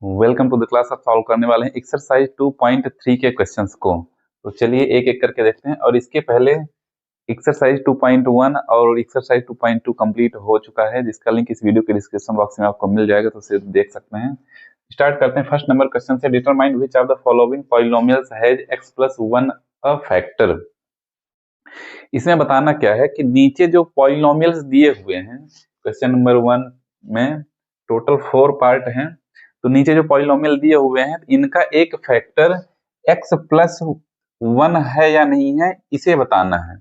Welcome to the class. आप solve करने वाले हैं एक्सरसाइज 2.3 के क्वेश्चंस को। तो चलिए एक एक करके देखते हैं। और इसके पहले एक्सरसाइज 2.1 और एक्सरसाइज 2.2 कंप्लीट हो चुका है, जिसका लिंक इस वीडियो के डिस्क्रिप्शन बॉक्स में आपको मिल जाएगा, तो उसे देख सकते हैं। स्टार्ट करते हैं फर्स्ट नंबर क्वेश्चन से। Determine which of the following polynomials has x + 1 a factor. इसमें बताना क्या है कि नीचे जो पॉलिनोमियल्स दिए हुए हैं क्वेश्चन नंबर 1 में, टोटल 4 पार्ट हैं। तो नीचे जो पॉलिनोमियल दिए हुए हैं इनका एक फैक्टर x + 1 है या नहीं है, इसे बताना है।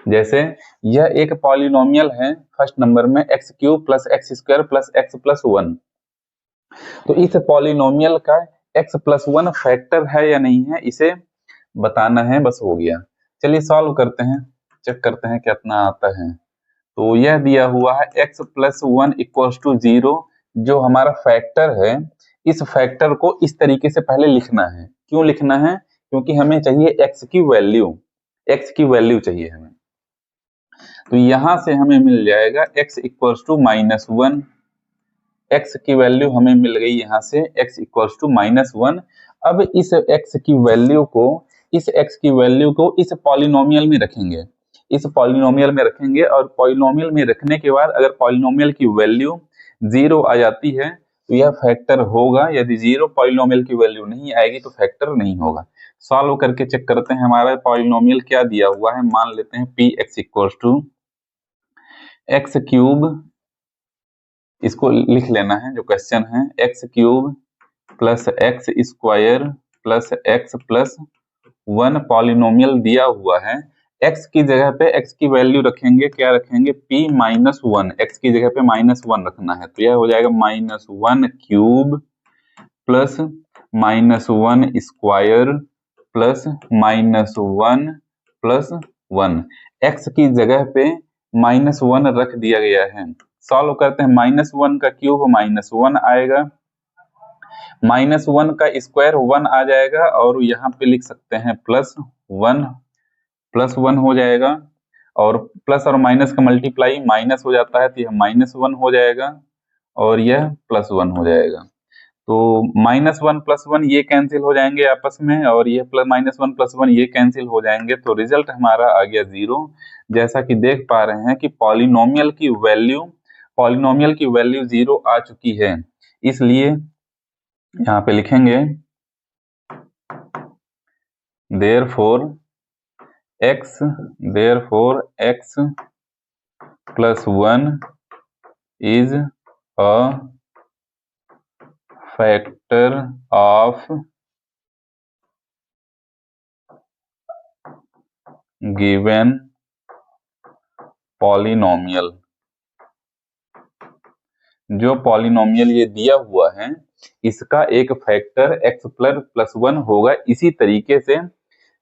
जैसे यह एक पॉलिनोमियल है फर्स्ट नंबर में x³ + x² + x + 1। तो इस पॉलिनोमियल का x + 1 फैक्टर है या नहीं है, इसे बताना है। बस हो गया। चलिए सॉल्व करते हैं, चेक करते हैं कितना आता है। तो यह दिया हुआ है x + 1 = 0। जो हमारा फैक्टर है, इस फैक्टर को इस तरीके से पहले लिखना है। क्यों लिखना है? क्योंकि हमें चाहिए x की वैल्यू चाहिए हमें। तो यहां से हमें मिल जाएगा x = -1। x की वैल्यू हमें मिल गई यहां से, x = -1। अब इस x की वैल्यू को इस पॉलिनोमियल में रखेंगे। और पॉलिनोमियल में रखने के बाद अगर पॉलिनोमियल की वैल्यू 0 आ जाती है तो यह फैक्टर होगा। यदि 0 पॉलिनोमियल की वैल्यू नहीं आएगी तो फैक्टर नहीं होगा। सॉल्व करके चेक करते हैं हमारा पॉलिनोमियल क्या दिया हुआ है। मान लेते हैं px = x³, इसको लिख लेना है जो क्वेश्चन है, x³ + x² + x + 1 पॉलिनोमियल दिया हुआ है। x की जगह पे x की वैल्यू रखेंगे, क्या रखेंगे? p-1। x की जगह पे -1 रखना है, तो यह हो जाएगा -1³ + -1² + -1 + 1। x की जगह पे -1 रख दिया गया है। सॉल्व करते हैं। -1 का क्यूब -1 आएगा, -1 का स्क्वायर 1 आ जाएगा, और यहाँ पे लिख सकते हैं +1 हो जाएगा। और प्लस और माइनस का मल्टीप्लाई माइनस हो जाता है, तो यह -1 हो जाएगा और यह +1 हो जाएगा। तो -1 + 1 ये कैंसिल हो जाएंगे आपस में, और ये -1 + 1 ये कैंसिल हो जाएंगे। तो रिजल्ट हमारा आ गया 0। जैसा कि देख पा रहे हैं कि पॉलिनोमियल की वैल्यू 0 आ चुकी है। इसलिए यहाँ पे लिखेंगे therefore x + 1 is a factor of given polynomial। जो पॉलिनोमियल ये दिया हुआ है इसका एक फैक्टर x + 1 होगा। इसी तरीके से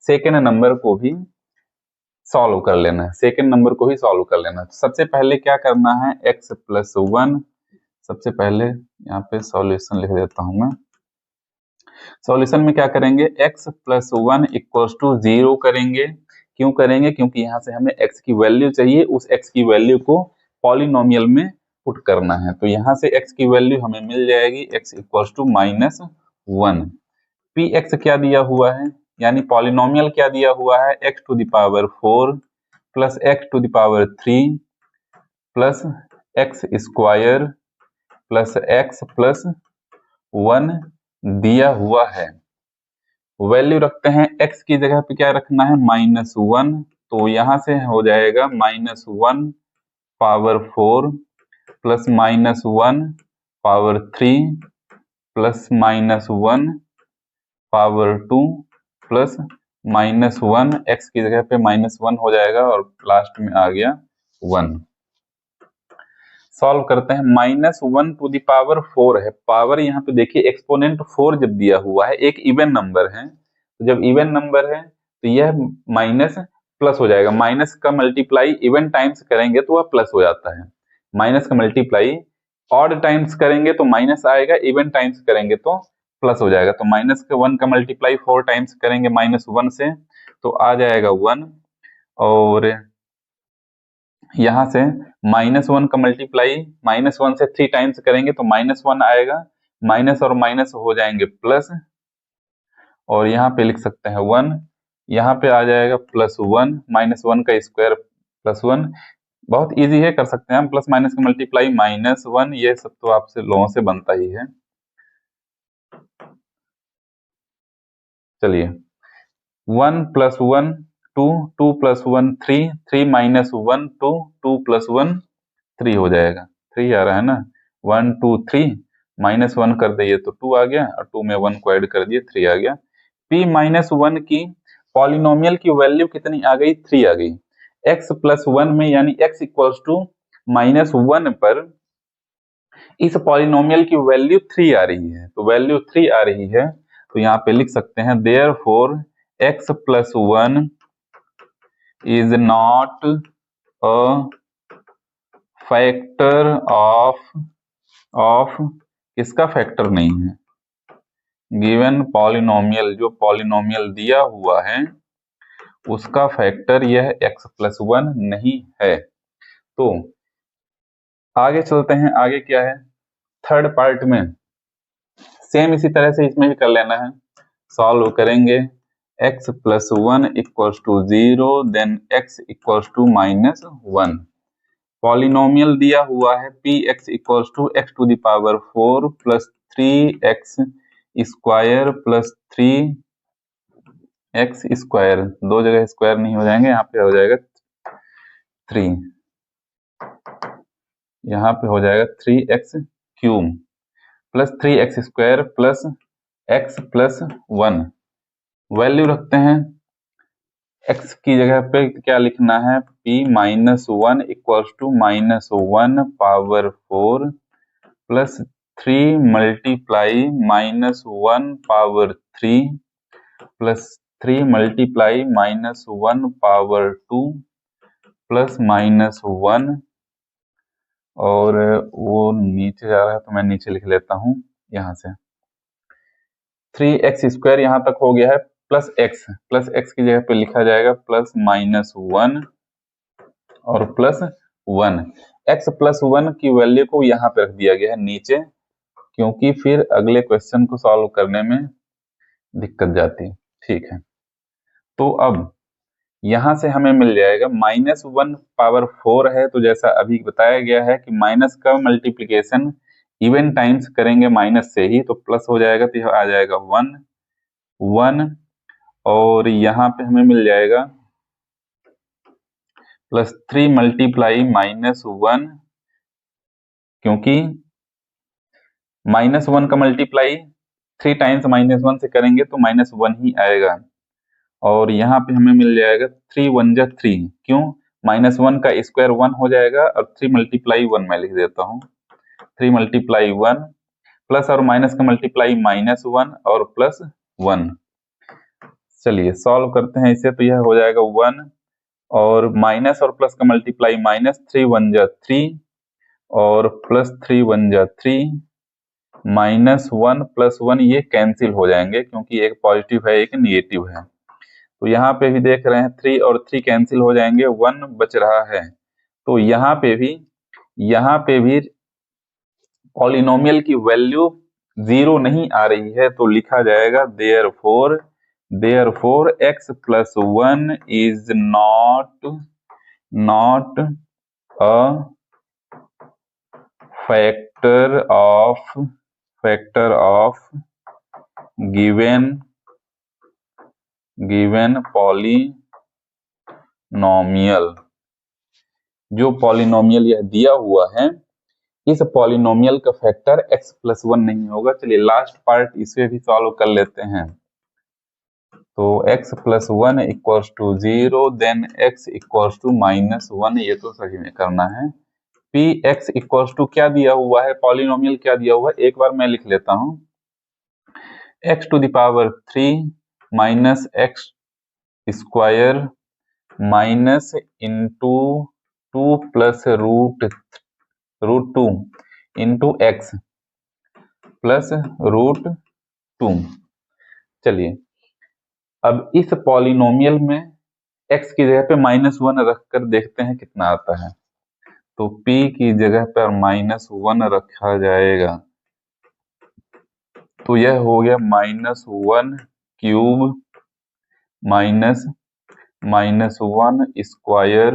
सेकेंड नंबर को भी सॉल्व कर लेना है। तो सबसे पहले क्या करना है, x + 1। सबसे पहले यहाँ पे सॉल्यूशन लिख देता हूं मैं। सॉल्यूशन में क्या करेंगे, x + 1 = 0 करेंगे। क्यों करेंगे? क्योंकि यहाँ से हमें x की वैल्यू चाहिए, उस x की वैल्यू को पॉलिनोमियल में पुट करना है। तो यहाँ से x की वैल्यू हमें मिल जाएगी, x = -1। px क्या दिया हुआ है, यानी पॉलिनोमियल क्या दिया हुआ है, x⁴ + x⁴ + x² + x + 1 दिया हुआ है। वैल्यू रखते हैं, x की जगह पे क्या रखना है, -1। तो यहां से हो जाएगा -1⁴ + -1⁴ +-1/2 + -1। x की जगह पे -1 हो जाएगा और लास्ट में आ गया 1। सॉल्व करते हैं। -1⁴ है, पावर यहाँ पे देखिए एक्सपोनेंट 4 जब दिया हुआ है, एक इवन नंबर है, तो जब इवन नंबर है तो यह माइनस प्लस हो जाएगा। माइनस का मल्टीप्लाई इवन टाइम्स करेंगे तो वह प्लस हो जाता है। माइनस का मल्टीप्लाई ऑड टाइम्स करेंगे तो माइनस आएगा, इवन टाइम्स करेंगे तो प्लस हो जाएगा। तो -1 का मल्टीप्लाई 4 टाइम्स करेंगे -1 से तो आ जाएगा 1, और यहां से -1 का मल्टीप्लाई -1 से 3 टाइम्स करेंगे तो -1 आएगा, माइनस और माइनस हो जाएंगे प्लस, और यहाँ पे लिख सकते हैं 1, यहाँ पे आ जाएगा +1, -1 का स्क्वायर +1। बहुत इजी है, कर सकते हैं हम, प्लस माइनस का मल्टीप्लाई -1, ये सब तो आपसे लोगों से बनता ही है। चलिए 1 + 1 2, 2 + 1 3, 3 - 1 2, 2 + 1 3 हो जाएगा, 3 आ रहा है ना, 1 2 3 -1 कर दिए तो 2 आ गया, और 2 में 1 को ऐड कर दिए 3 आ गया। p - 1 की पॉलिनोमियल की वैल्यू कितनी आ गई, 3 आ गई। x + 1 में यानी x = -1 पर इस पॉलिनोमियल की वैल्यू 3 आ रही है, तो वैल्यू 3 आ रही है, तो यहाँ पे लिख सकते हैं therefore x + 1 is not a factor of इसका फैक्टर नहीं है, गिवन पॉलिनोमियल, जो पॉलिनोमियल दिया हुआ है उसका फैक्टर यह x + 1 नहीं है। तो आगे चलते हैं, आगे क्या है, थर्ड पार्ट में सेम इसी तरह से इसमें भी कर लेना है, सॉल्व करेंगे। x + 1 = 0, then x = -1। पॉलिनोमियल दिया हुआ है px = x⁴ + 3x² + 3x², दो जगह स्क्वायर नहीं हो जाएंगे, यहाँ पे हो जाएगा 3, यहाँ पे हो जाएगा 3x³ + 3x² + x + 1। वैल्यू रखते हैं, x की जगह पे क्या लिखना है, p - 1 = -1 पावर 4 + 3 × -1 पावर 3 + 3 × -1 पावर 2 + -1, और वो नीचे जा रहा है तो मैं नीचे लिख लेता हूँ यहाँ से, 3x² यहाँ तक हो गया है, प्लस x की जगह पे लिखा जाएगा +-1 और +1। x + 1 की वैल्यू को यहाँ पे रख दिया गया है नीचे, क्योंकि फिर अगले क्वेश्चन को सॉल्व करने में दिक्कत जाती है। ठीक है, तो अब यहाँ से हमें मिल जाएगा -1 पावर 4 है, तो जैसा अभी बताया गया है कि माइनस का मल्टीप्लिकेशन इवन टाइम्स करेंगे माइनस से ही, तो प्लस हो जाएगा, तो यह आ जाएगा 1, और यहाँ पे हमें मिल जाएगा +3 × -1, क्योंकि -1 का मल्टीप्लाई 3 टाइम्स -1 से करेंगे तो -1 ही आएगा, और यहाँ पे हमें मिल जाएगा 3 × 1 = 3, क्यों, -1 का स्क्वायर 1 हो जाएगा, और 3 × 1 मैं लिख देता हूँ, 3 × 1, प्लस और माइनस का मल्टीप्लाई -1 और +1। चलिए सॉल्व करते हैं इसे, तो यह हो जाएगा 1, और माइनस और प्लस का मल्टीप्लाई -3 × 1 = 3, और +3 × 1 = 3, -1 + 1 ये कैंसिल हो जाएंगे, क्योंकि एक पॉजिटिव है एक निगेटिव है, तो यहाँ पे भी देख रहे हैं 3 और 3 कैंसिल हो जाएंगे, 1 बच रहा है, तो यहाँ पे भी पॉलिनोमियल की वैल्यू 0 नहीं आ रही है, तो लिखा जाएगा therefore x + 1 is not a factor of given polynomial. जो पॉलिनोमियल यह दिया हुआ है, इस पॉलिनोमियल का फैक्टर x + 1 नहीं होगा। चलिए लास्ट पार्ट इसे भी सॉल्व कर लेते हैं। तो x + 1 = 0, देन x = -1, ये तो सही में करना है। px = क्या दिया हुआ है, पॉलिनोमियल क्या दिया हुआ है, एक बार मैं लिख लेता हूँ, x⁴ - x² minus into 2 + √2 into x plus √2। चलिए अब इस पॉलिनोमियल में x की जगह पे -1 रखकर देखते हैं कितना आता है। तो p की जगह पर -1 रखा जाएगा, तो यह हो गया -1 cube minus -1 square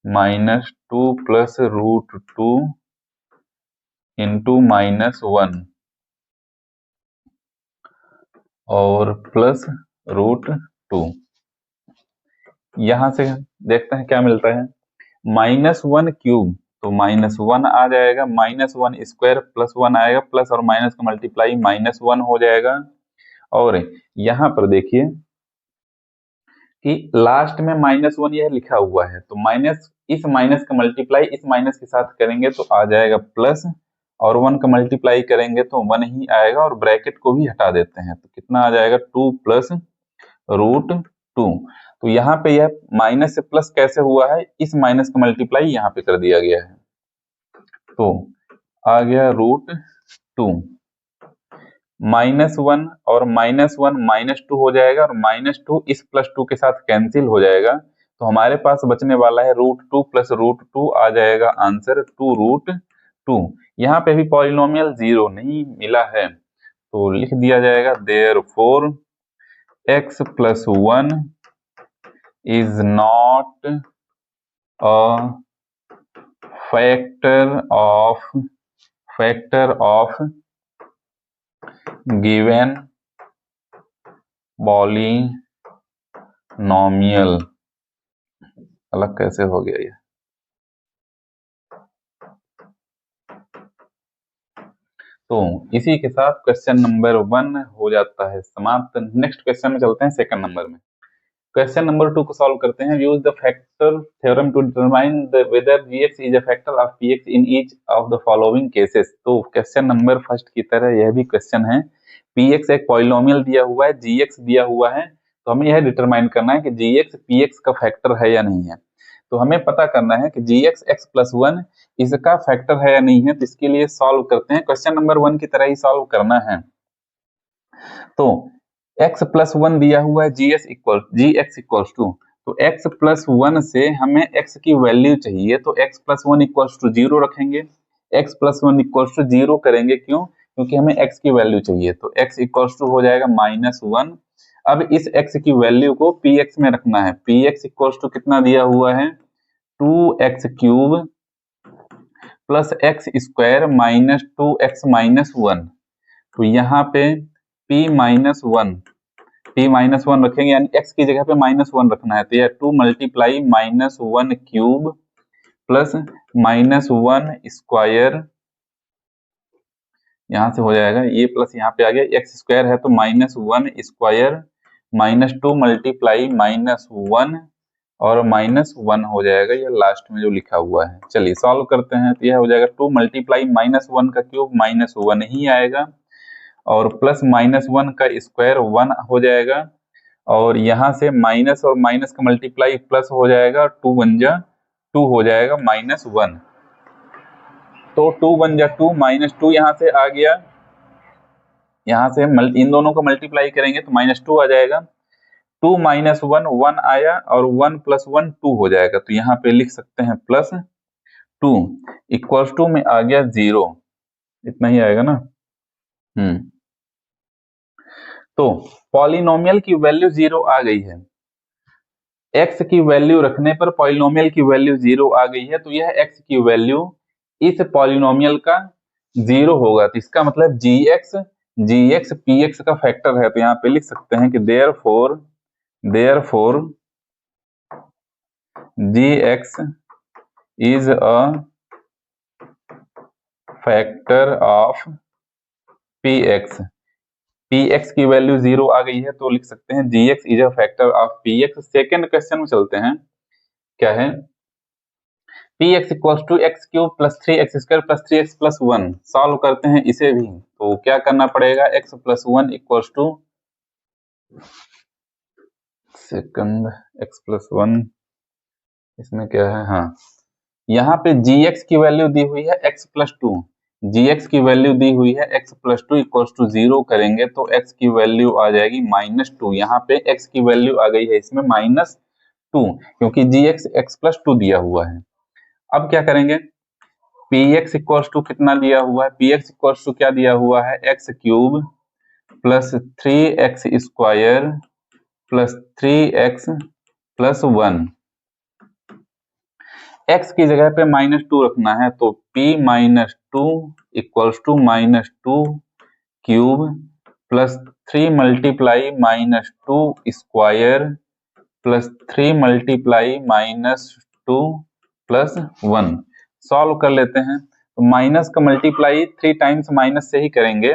-2 plus √2 into -1 और प्लस √2। यहां से देखते हैं क्या मिलता है। -1 क्यूब तो -1 आ जाएगा, -1 स्क्वायर प्लस 1 आएगा, प्लस और माइनस का मल्टीप्लाई -1 हो जाएगा। और यहाँ पर देखिए कि लास्ट में -1 यह लिखा हुआ है, तो इस माइनस का मल्टीप्लाई इस माइनस के साथ करेंगे तो आ जाएगा प्लस, और 1 का मल्टीप्लाई करेंगे तो 1 ही आएगा, और ब्रैकेट को भी हटा देते हैं तो कितना आ जाएगा 2 प्लस √2। तो यहाँ पे यह माइनस से प्लस कैसे हुआ है, इस माइनस का मल्टीप्लाई यहाँ पे कर दिया गया है, तो आ गया √2। -1 और -1 -2 हो जाएगा, और -2 इस +2 के साथ कैंसिल हो जाएगा, तो हमारे पास बचने वाला है √2 प्लस √2 आ जाएगा आंसर 2√2। यहाँ पे भी पॉलिनोमियल 0 नहीं मिला है, तो लिख दिया जाएगा therefore x + 1 is not a factor of given polynomial। अलग कैसे हो गया ये। तो इसी के साथ क्वेश्चन नंबर 1 हो जाता है समाप्त। नेक्स्ट क्वेश्चन में चलते हैं सेकंड नंबर में। क्वेश्चन नंबर 2 को सॉल्व करते हैं। Use the factor theorem to determine whether GX is a factor of PX in each of the following cases. तो क्वेश्चन नंबर फर्स्ट की तरह यह भी क्वेश्चन है, पीएक्स एक पॉलिनोमियल दिया हुआ है, जीएक्स दिया हुआ है, तो हमें यह डिटरमाइन करना है कि जीएक्स पीएक्स का फैक्टर है या नहीं है। तो हमें पता करना है कि जीएक्स x + 1 इसका फैक्टर है या नहीं है, तो इसके लिए सॉल्व करते हैं। क्वेश्चन नंबर 1 की तरह ही सॉल्व करना है। तो x + 1 दिया हुआ है, gx इक्वल्स टू, तो x + 1 से हमें x की वैल्यू चाहिए, तो x + 1 = 0 रखेंगे। x + 1 = 0 करेंगे, क्यों? क्योंकि हमें x की वैल्यू चाहिए, तो x = हो जाएगा -1। अब इस x की वैल्यू को px में रखना है। px = कितना दिया हुआ है, 2x³ प्लस x² -2x - 1। तो यहाँ पे p-1 रखेंगे, यानी x की जगह पे -1 रखना है, तो यह 2 × -1³ प्लस -1² यहाँ से हो जाएगा, ये प्लस यहाँ पे आ गया, x² है तो -1² -2 × -1 और -1 हो जाएगा, ये लास्ट में जो लिखा हुआ है। चलिए सॉल्व करते हैं, तो यह हो जाएगा 2 × -1 का क्यूब -1 ही आएगा, और प्लस -1 का स्क्वायर 1 हो जाएगा, और यहाँ से माइनस और माइनस का मल्टीप्लाई प्लस हो जाएगा, 2 × 1 = 2 हो जाएगा -1। तो 2 × 1 = 2, -2 यहाँ से आ गया, यहाँ से इन दोनों को मल्टीप्लाई करेंगे तो -2 आ जाएगा। 2 - 1 1 आया, और 1 + 1 2 हो जाएगा, तो यहाँ पे लिख सकते हैं +2 = में आ गया 0, इतना ही आएगा ना। तो पॉलिनोमियल की वैल्यू 0 आ गई है, x की वैल्यू रखने पर पॉलिनोमियल की वैल्यू 0 आ गई है, तो यह x की वैल्यू इस पॉलिनोमियल का 0 होगा, तो इसका मतलब gx px का फैक्टर है। तो यहाँ पे लिख सकते हैं कि therefore gx is a factor of px। px की वैल्यू 0 आ गई है, तो लिख सकते हैं gx is a factor of px। Second question में चलते हैं, क्या है, px = x³ + 3x² + 3x + 1। Solve करते हैं इसे भी, तो क्या करना पड़ेगा, x + 1 = सेकंड x + 1, इसमें क्या है, हाँ यहाँ पे gx की वैल्यू दी हुई है x + 2, gx की वैल्यू दी हुई है x + 2 = 0 करेंगे तो x की वैल्यू आ जाएगी -2। यहाँ पे x की वैल्यू आ गई है इसमें -2, क्योंकि gx x + 2 दिया हुआ है। अब क्या करेंगे, पी एक्स इक्वल्स टू कितना दिया हुआ है, पी एक्स इक्वल्स टू क्या दिया हुआ है, x cube plus 3x square plus 3x plus 1। x की जगह पे -2 रखना है, तो p -2 equals to -2 cube plus 3 multiply -2 square plus 3 multiply -2 plus 1। Solve कर लेते हैं, तो माइनस का मल्टीप्लाई 3 टाइम्स माइनस से ही करेंगे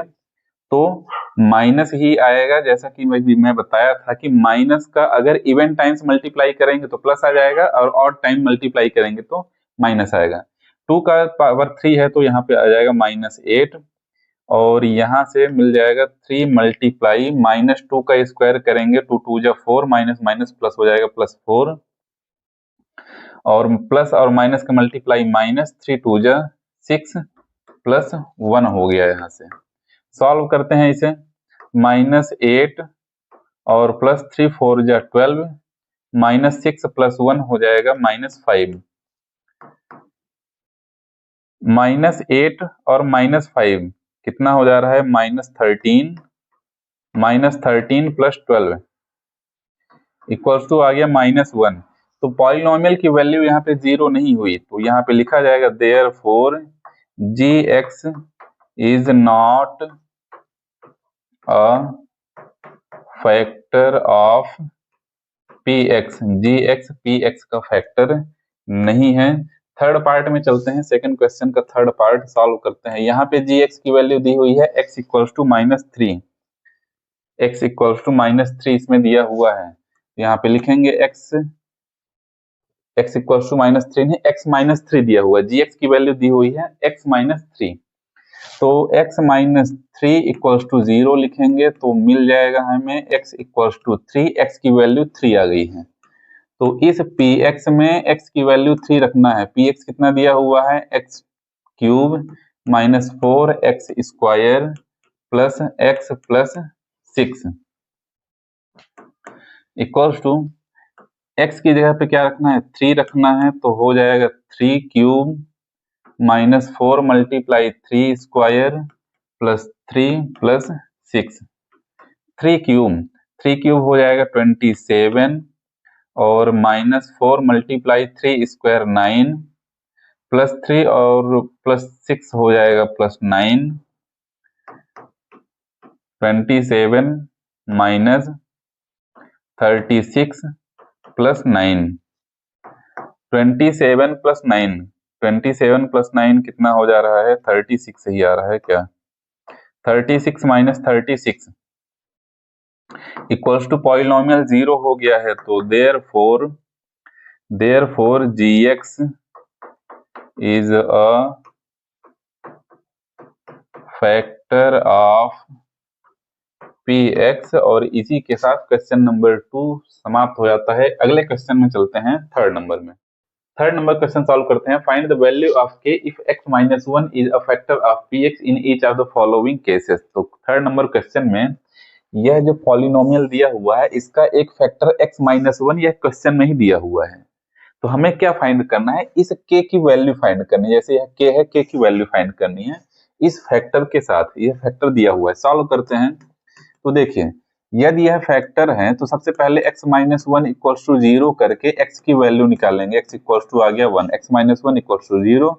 तो माइनस ही आएगा, जैसा कि मैं बताया था कि माइनस का अगर इवन टाइम्स मल्टीप्लाई करेंगे तो प्लस आ जाएगा और ऑड टाइम मल्टीप्लाई करेंगे तो माइनस आएगा। 2 का पावर 3 है तो यहाँ पे आ जाएगा -8 और यहाँ से मिल जाएगा 3 मल्टीप्लाई -2 का स्क्वायर करेंगे 2 2 जा 4 माइनस माइनस प्लस हो जाएगा +4 और प्लस और माइनस का मल्टीप्लाई -3 2 जा 6 प्लस 1 हो गया। यहाँ से सॉल्व करते हैं इसे, -8 और +3 4 जा 12 -6 प्लस 1 हो जाएगा -5। -8 और -5 कितना हो जा रहा है, -13 -13 प्लस 12 इक्वल्स टू आ गया -1। तो पॉलिनोमियल की वैल्यू यहाँ पे 0 नहीं हुई, तो यहाँ पे लिखा जाएगा therefore gx is not a factor of px, gx px का फैक्टर नहीं है। थर्ड पार्ट में चलते हैं, सेकंड क्वेश्चन का थर्ड पार्ट सॉल्व करते हैं। यहाँ पे gx की वैल्यू दी हुई है x equals to -3, x equals to -3 इसमें दिया हुआ है। यहाँ पे लिखेंगे x इक्वल्स टू -3 नहीं, x -3 दिया हुआ है, gx की वैल्यू दी हुई है x -3, तो x -3 इक्वल्स टू 0 लिखेंगे तो मिल जाएगा हमें x इक्वल्स टू 3, x की वैल्यू 3 आ गई है। तो इस px में x की वैल्यू 3 रखना है, px कितना दिया हुआ है, x cube -4x square plus x plus 6 equals to x की जगह पे क्या रखना है, 3 रखना है, तो हो जाएगा 3 cube -4 multiply 3 square plus 3 plus 6, 3 cube हो जाएगा 27 और -4 मल्टीप्लाई 3 स्क्वायर 9 प्लस 3 और प्लस 6 हो जाएगा +9, 27 माइनस 36 प्लस 9, 27 प्लस 9, 27 प्लस 9 कितना हो जा रहा है, 36 ही आ रहा है क्या, 36 माइनस 36 इक्वल्स टू पॉलिनोमियल 0 हो गया है, तो therefore gx is a factor of px और इसी के साथ क्वेश्चन नंबर 2 समाप्त हो जाता है। अगले क्वेश्चन में चलते हैं थर्ड नंबर में। थर्ड नंबर क्वेश्चन सॉल्व करते हैं। Find the value of k if x - 1 is a factor of px in each of the following cases. तो थर्ड नंबर क्वेश्चन में यह जो पॉलिनोमियल दिया हुआ है इसका एक फैक्टर x - 1 यह क्वेश्चन में ही दिया हुआ है, तो हमें क्या फाइंड करना है, इस k की वैल्यू फाइंड करनी है। जैसे यह k है, k की वैल्यू फाइंड करनी है इस फैक्टर के साथ, यह फैक्टर दिया हुआ है। सॉल्व करते हैं, तो देखिए यदि यह फैक्टर है तो सबसे पहले x - 1 इक्वल्स टू 0 करके x की वैल्यू निकालेंगे। x इक्वल्स टू आ गया 1, x - 1 equals to 0,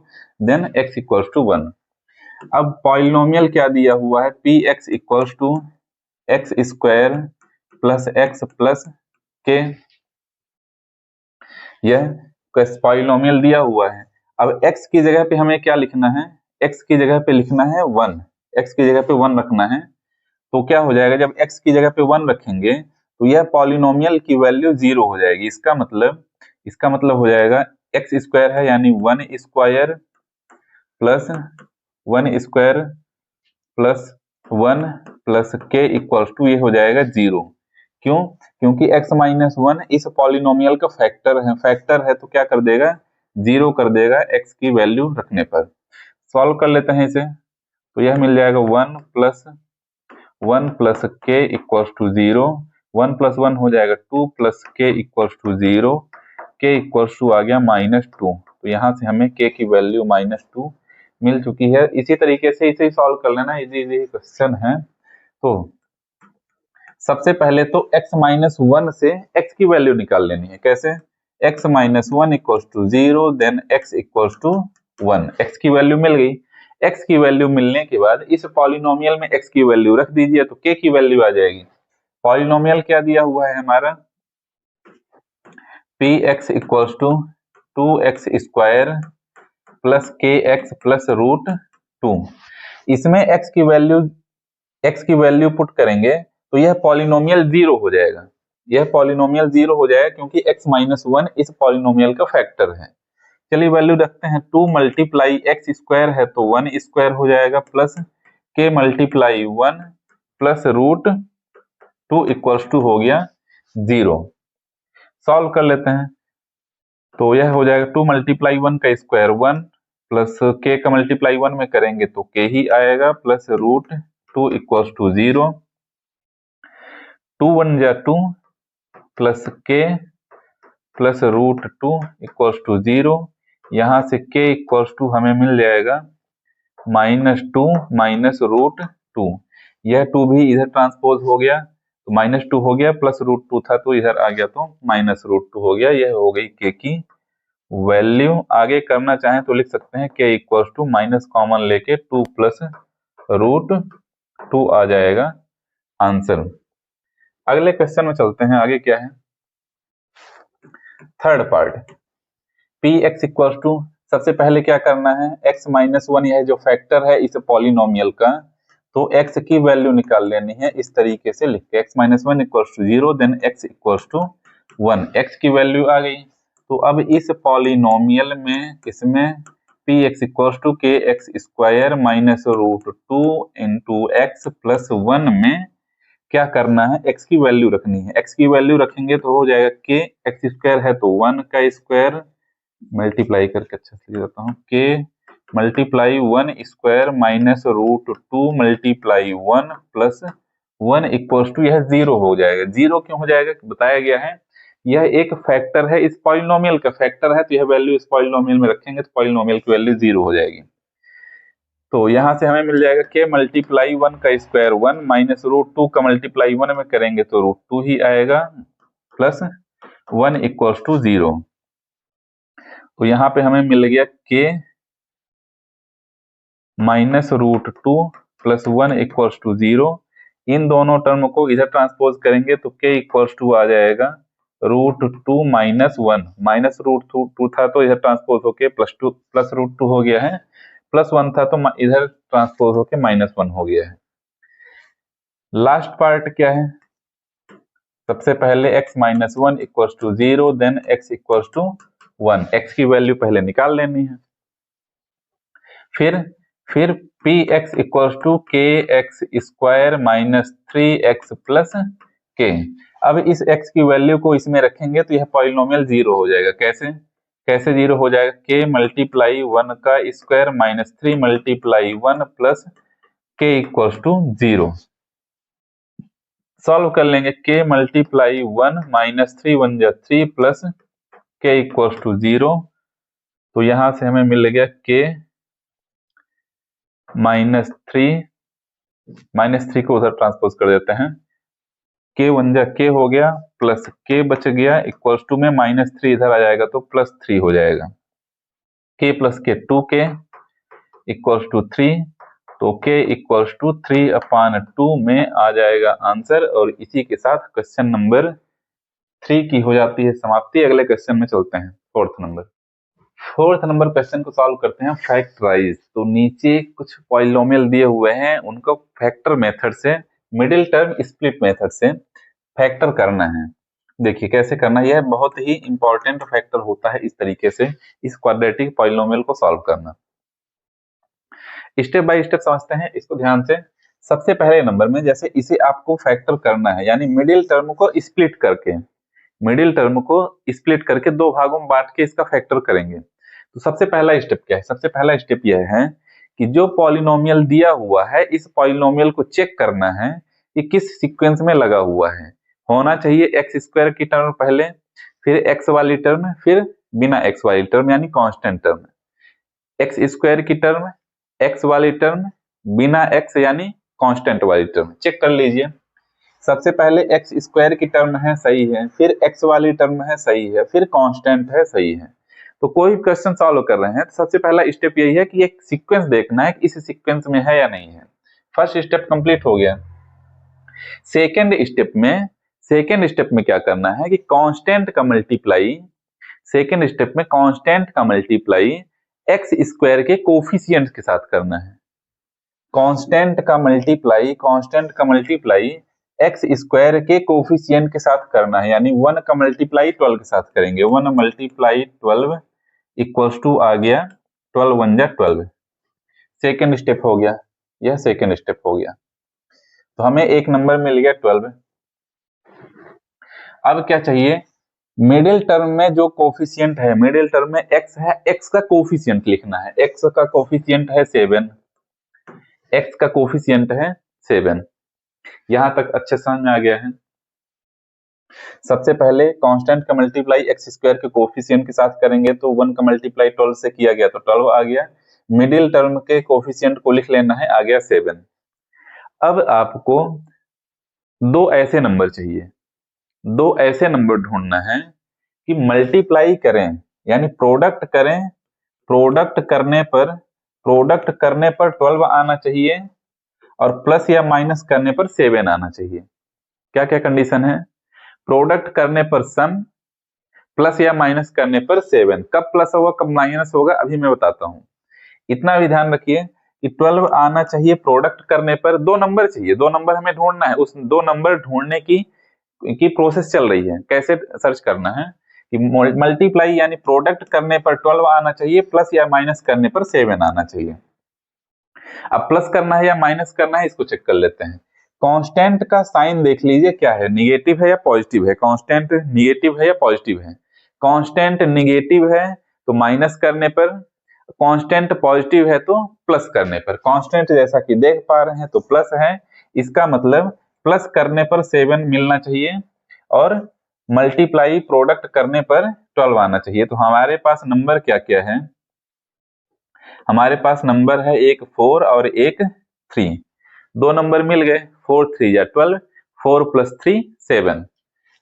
then x equals to 1। अब पॉलिनोमियल क्या दिया हुआ है, px equals to x square plus x plus k, यह पॉलिनोमियल दिया हुआ है। अब x की जगह पे हमें क्या लिखना है, x की जगह पे लिखना है 1, x की जगह पे 1 रखना है। तो क्या हो जाएगा, जब x की जगह पे 1 रखेंगे तो यह पॉलिनोमियल की वैल्यू 0 हो जाएगी। इसका मतलब हो जाएगा x स्क्वायर है यानी 1 square plus 1 square plus 1 plus k equals to ये हो जाएगा 0। क्यों, क्योंकि x - 1 इस पॉलिनोमियल का फैक्टर है तो क्या कर देगा, 0 कर देगा x की वैल्यू रखने पर। सॉल्व कर लेते हैं इसे, तो यह मिल जाएगा 1 plus k equals to 0, 1 plus 1 हो जाएगा 2 plus k equals to 0, k equals to आ गया -2, तो यहाँ से हमें k की वैल्यू -2 मिल चुकी है। इसी तरीके से इसे सॉल्व कर लेना, इजी इजी क्वेश्चन है। तो सबसे पहले तो x माइनस 1 से x की वैल्यू निकाल लेनी है। कैसे? x minus 1 equals to 0 then x equals to 1। x की वैल्यू मिल गई। x की वैल्यू मिलने के बाद इस पॉलिनोमियल में x की वैल्यू रख दीजिए तो k की वैल्यू आ जाएगी। पॉलिनोमियल क्या दिया हुआ है हमारा? px equals to 2x square plus kx plus root 2। इसमें x की वैल्यू पुट करेंगे तो यह पॉलिनोमियल 0 हो जाएगा। यह पॉलिनोमियल 0 हो जाएगा क्योंकि x माइनस 1 इस पॉलिनोमियल का फैक्टर है। चलिए वैल्यू रखते हैं। 2 मल्टीप्लाई एक्स स्क्वायर है तो 1 स्क्वायर हो जाएगा plus k multiply 1 plus root 2 equals to हो गया 0। सॉल्व कर लेते हैं तो यह हो जाएगा 2 मल्टीप्लाई 1 का स्क्वायर 1 प्लस k का मल्टीप्लाई 1 में करेंगे तो k ही आएगा प्लस रूट 2 इक्वल्स टू 0। 2 1 जा 2 plus k plus root 2 equals to 0। यहाँ से k इक्वल्स टू हमें मिल जाएगा -2 माइनस रूट 2। यह 2 भी इधर ट्रांसपोज हो गया तो -2 हो गया, प्लस रूट 2 था तो इधर आ गया तो माइनस रूट 2 हो गया। यह हो गई k की वैल्यू। आगे करना चाहें तो लिख सकते हैं k equals to minus common लेके 2 प्लस रूट 2 आ जाएगा आंसर। अगले क्वेश्चन में चलते हैं। आगे क्या है? Third part px equals to, सबसे पहले क्या करना है? x माइनस 1 यह जो फैक्टर है इस पॉलिनोमियल का, तो x की वैल्यू निकाल लेनी है। इस तरीके से लिख के x minus 1 equals to 0 then x equals to 1। x की वैल्यू आ गई तो अब इस पॉलिनोमियल में किसमें px equals to kx square minus root 2 into x plus 1 में क्या करना है? x की वैल्यू रखनी है। x की वैल्यू रखेंगे तो हो जाएगा k x स्क्वायर है तो 1 का स्क्वायर मल्टीप्लाई करके अच्छा से लिख देता हूँ, k multiply 1 square minus root 2 multiply 1 plus 1 equals to यह 0 हो जाएगा। 0 क्यों हो जाएगा? बताया गया है यह एक फैक्टर है, इस पॉलिनोमियल का फैक्टर है तो यह वैल्यू इस पॉलिनोमियल में रखेंगे तो पॉलिनोमियल की वैल्यू 0 हो जाएगी। तो यहाँ से हमें मिल जाएगा k मल्टीप्लाई 1 का स्क्वायर 1 माइनस रूट 2 का मल्टीप्लाई 1 में करेंगे तो रूट 2 ही आएगा प्लस 1 इक्वल्स टू 0। तो यहाँ पे हमें मिल गया k minus root 2 plus 1 equals to 0। इन दोनों टर्म को इधर ट्रांसपोज करेंगे तो k इक्वल्स टू आ जाएगा रूट 2 माइनस 1। माइनस रूट 2 था तो इधर ट्रांसपोज होके प्लस रूट 2 हो गया है, प्लस 1 था तो इधर ट्रांसपोज होके माइनस 1 हो गया है। लास्ट पार्ट क्या है? सबसे पहले x minus 1 equals to 0 then x equals to 1। x की वैल्यू पहले निकाल लेनी है। फिर px equals to kx square minus 3x plus k। अब इस x की वैल्यू को इसमें रखेंगे तो यह पॉलिनोमियल 0 हो जाएगा। कैसे 0 हो जाएगा? k मल्टीप्लाई 1 का square minus 3 multiply 1 plus k equals to 0। Solve कर लेंगे। k मल्टीप्लाई 1 माइनस 3 1 जा 3 प्लस k इक्वल्स टू 0। तो यहां से हमें मिल गया k माइनस 3 को उधर ट्रांसपोज कर देते हैं, k 1 जा k हो गया प्लस k बच गया इक्वल्स टू में माइनस 3 इधर आ जाएगा तो प्लस 3 हो जाएगा। k plus k 2k equals to 3, तो k इक्वल्स टू 3/2 में आ जाएगा आंसर। और इसी के साथ क्वेश्चन नंबर 3 की हो जाती है समाप्ति। अगले क्वेश्चन में चलते हैं। फोर्थ नंबर क्वेश्चन को सॉल्व करते हैं फैक्टराइज। तो नीचे कुछ पॉलिनोमियल दिए हुए हैं, उनको फैक्टर मेथड से, मिडिल टर्म स्प्लिट मेथड से फैक्टर करना है। देखिए कैसे करना है, यह बहुत ही इंपॉर्टेंट फैक्टर होता है। इस तरीके से इस क्वाड्रेटिक पॉलिनोमियल को सॉल्व करना, स्टेप बाय स्टेप समझते हैं इसको ध्यान से। सबसे पहले नंबर में जैसे इसे आपको फैक्टर करना है, यानी मिडिल टर्म को स्प्लिट करके दो भागों में बांट के इसका फैक्टर करेंगे। तो सबसे पहला स्टेप क्या है? सबसे पहला स्टेप यह है कि जो पॉलिनोमियल दिया हुआ है इस पॉलिनोमियल को चेक करना है कि किस सीक्वेंस में लगा हुआ है। होना चाहिए एक्स स्क्वायर की टर्म पहले, फिर एक्स वाली टर्म, फिर बिना एक्स वाली टर्म यानी कांस्टेंट टर्म। एक्स स्क्वायर की टर्म एक्स वाली टर्म, बिना एक्स यानी कांस्टेंट वाली टर्म। चेक कर लीजिए, सबसे पहले एक्स स्क्वायर की टर्म है, सही है, फिर एक्स वाली टर्म है, सही है, फिर कांस्टेंट है, सही है। तो कोई भी क्वेश्चन सॉल्व कर रहे हैं तो सबसे पहला स्टेप यही है कि एक सीक्वेंस देखना है कि इस सीक्वेंस में है या नहीं है। फर्स्ट स्टेप कंप्लीट हो गया। सेकेंड स्टेप में क्या करना है कि कांस्टेंट का मल्टीप्लाई, सेकेंड स्टेप में कांस्टेंट का मल्टीप्लाई एक्स स्क्वायर के कोफिशिएंट के साथ करना है। कांस्टेंट का मल्टीप्लाई एक्स स्क्वायर के कोफिशिएंट के साथ करना है, यानी 1 का मल्टीप्लाई 12 के साथ करेंगे। 1 मल्टीप्लाई 12 इक्वल्स टू आ गया 12 1 जा 12। सेकेंड स्टेप हो गया, यह सेकेंड स्टेप हो गया, तो हमें एक नंबर मिल गया 12। अब क्या चाहिए, मिडिल टर्म में जो कोफिशिएंट है, मिडिल टर्म में x है, x का कोफिशिएंट लिखना है। x का कोफिशिएंट है 7, x का कोफिशिएंट है 7। यहां तक अच्छे समझ में आ गया है। सबसे पहले कांस्टेंट का मल्टीप्लाई एक्स स्क्वायर के कोफिशिएंट के साथ करेंगे, तो 1 का मल्टीप्लाई 12 से किया गया तो 12 आ गया। मिडिल टर्म के कोफिशिएंट को लिख लेना है, आ गया 7। अब आपको दो ऐसे नंबर चाहिए, दो ऐसे नंबर ढूंढना है कि मल्टीप्लाई करें यानी प्रोडक्ट करें, प्रोडक्ट करने पर 12 आना चाहिए और प्लस या माइनस करने पर 7 आना चाहिए। क्या क्या कंडीशन है, प्रोडक्ट करने पर सम, प्लस या माइनस करने पर 7। कब प्लस होगा कब माइनस होगा अभी मैं बताता हूं। इतना भी ध्यान रखिए कि 12 आना चाहिए प्रोडक्ट करने पर, दो नंबर चाहिए, दो नंबर हमें ढूंढना है। उस दो नंबर ढूंढने की प्रोसेस चल रही है। कैसे सर्च करना है कि मल्टीप्लाई यानी प्रोडक्ट करने पर 12 आना चाहिए, प्लस या माइनस करने पर 7 आना चाहिए। अब प्लस करना है या माइनस करना है इसको चेक कर लेते हैं। कांस्टेंट का साइन देख लीजिए क्या है, निगेटिव है या पॉजिटिव है। कांस्टेंट निगेटिव है या पॉजिटिव है, कांस्टेंट निगेटिव है तो माइनस करने पर, कांस्टेंट पॉजिटिव है तो प्लस करने पर। कांस्टेंट जैसा कि देख पा रहे हैं तो प्लस है, इसका मतलब प्लस करने पर 7 मिलना चाहिए और मल्टीप्लाई प्रोडक्ट करने पर 12 आना चाहिए। तो हमारे पास नंबर क्या क्या है, हमारे पास नंबर है एक 4 और एक 3। दो नंबर मिल गए, 4 3 या 12, 4 + 3 7।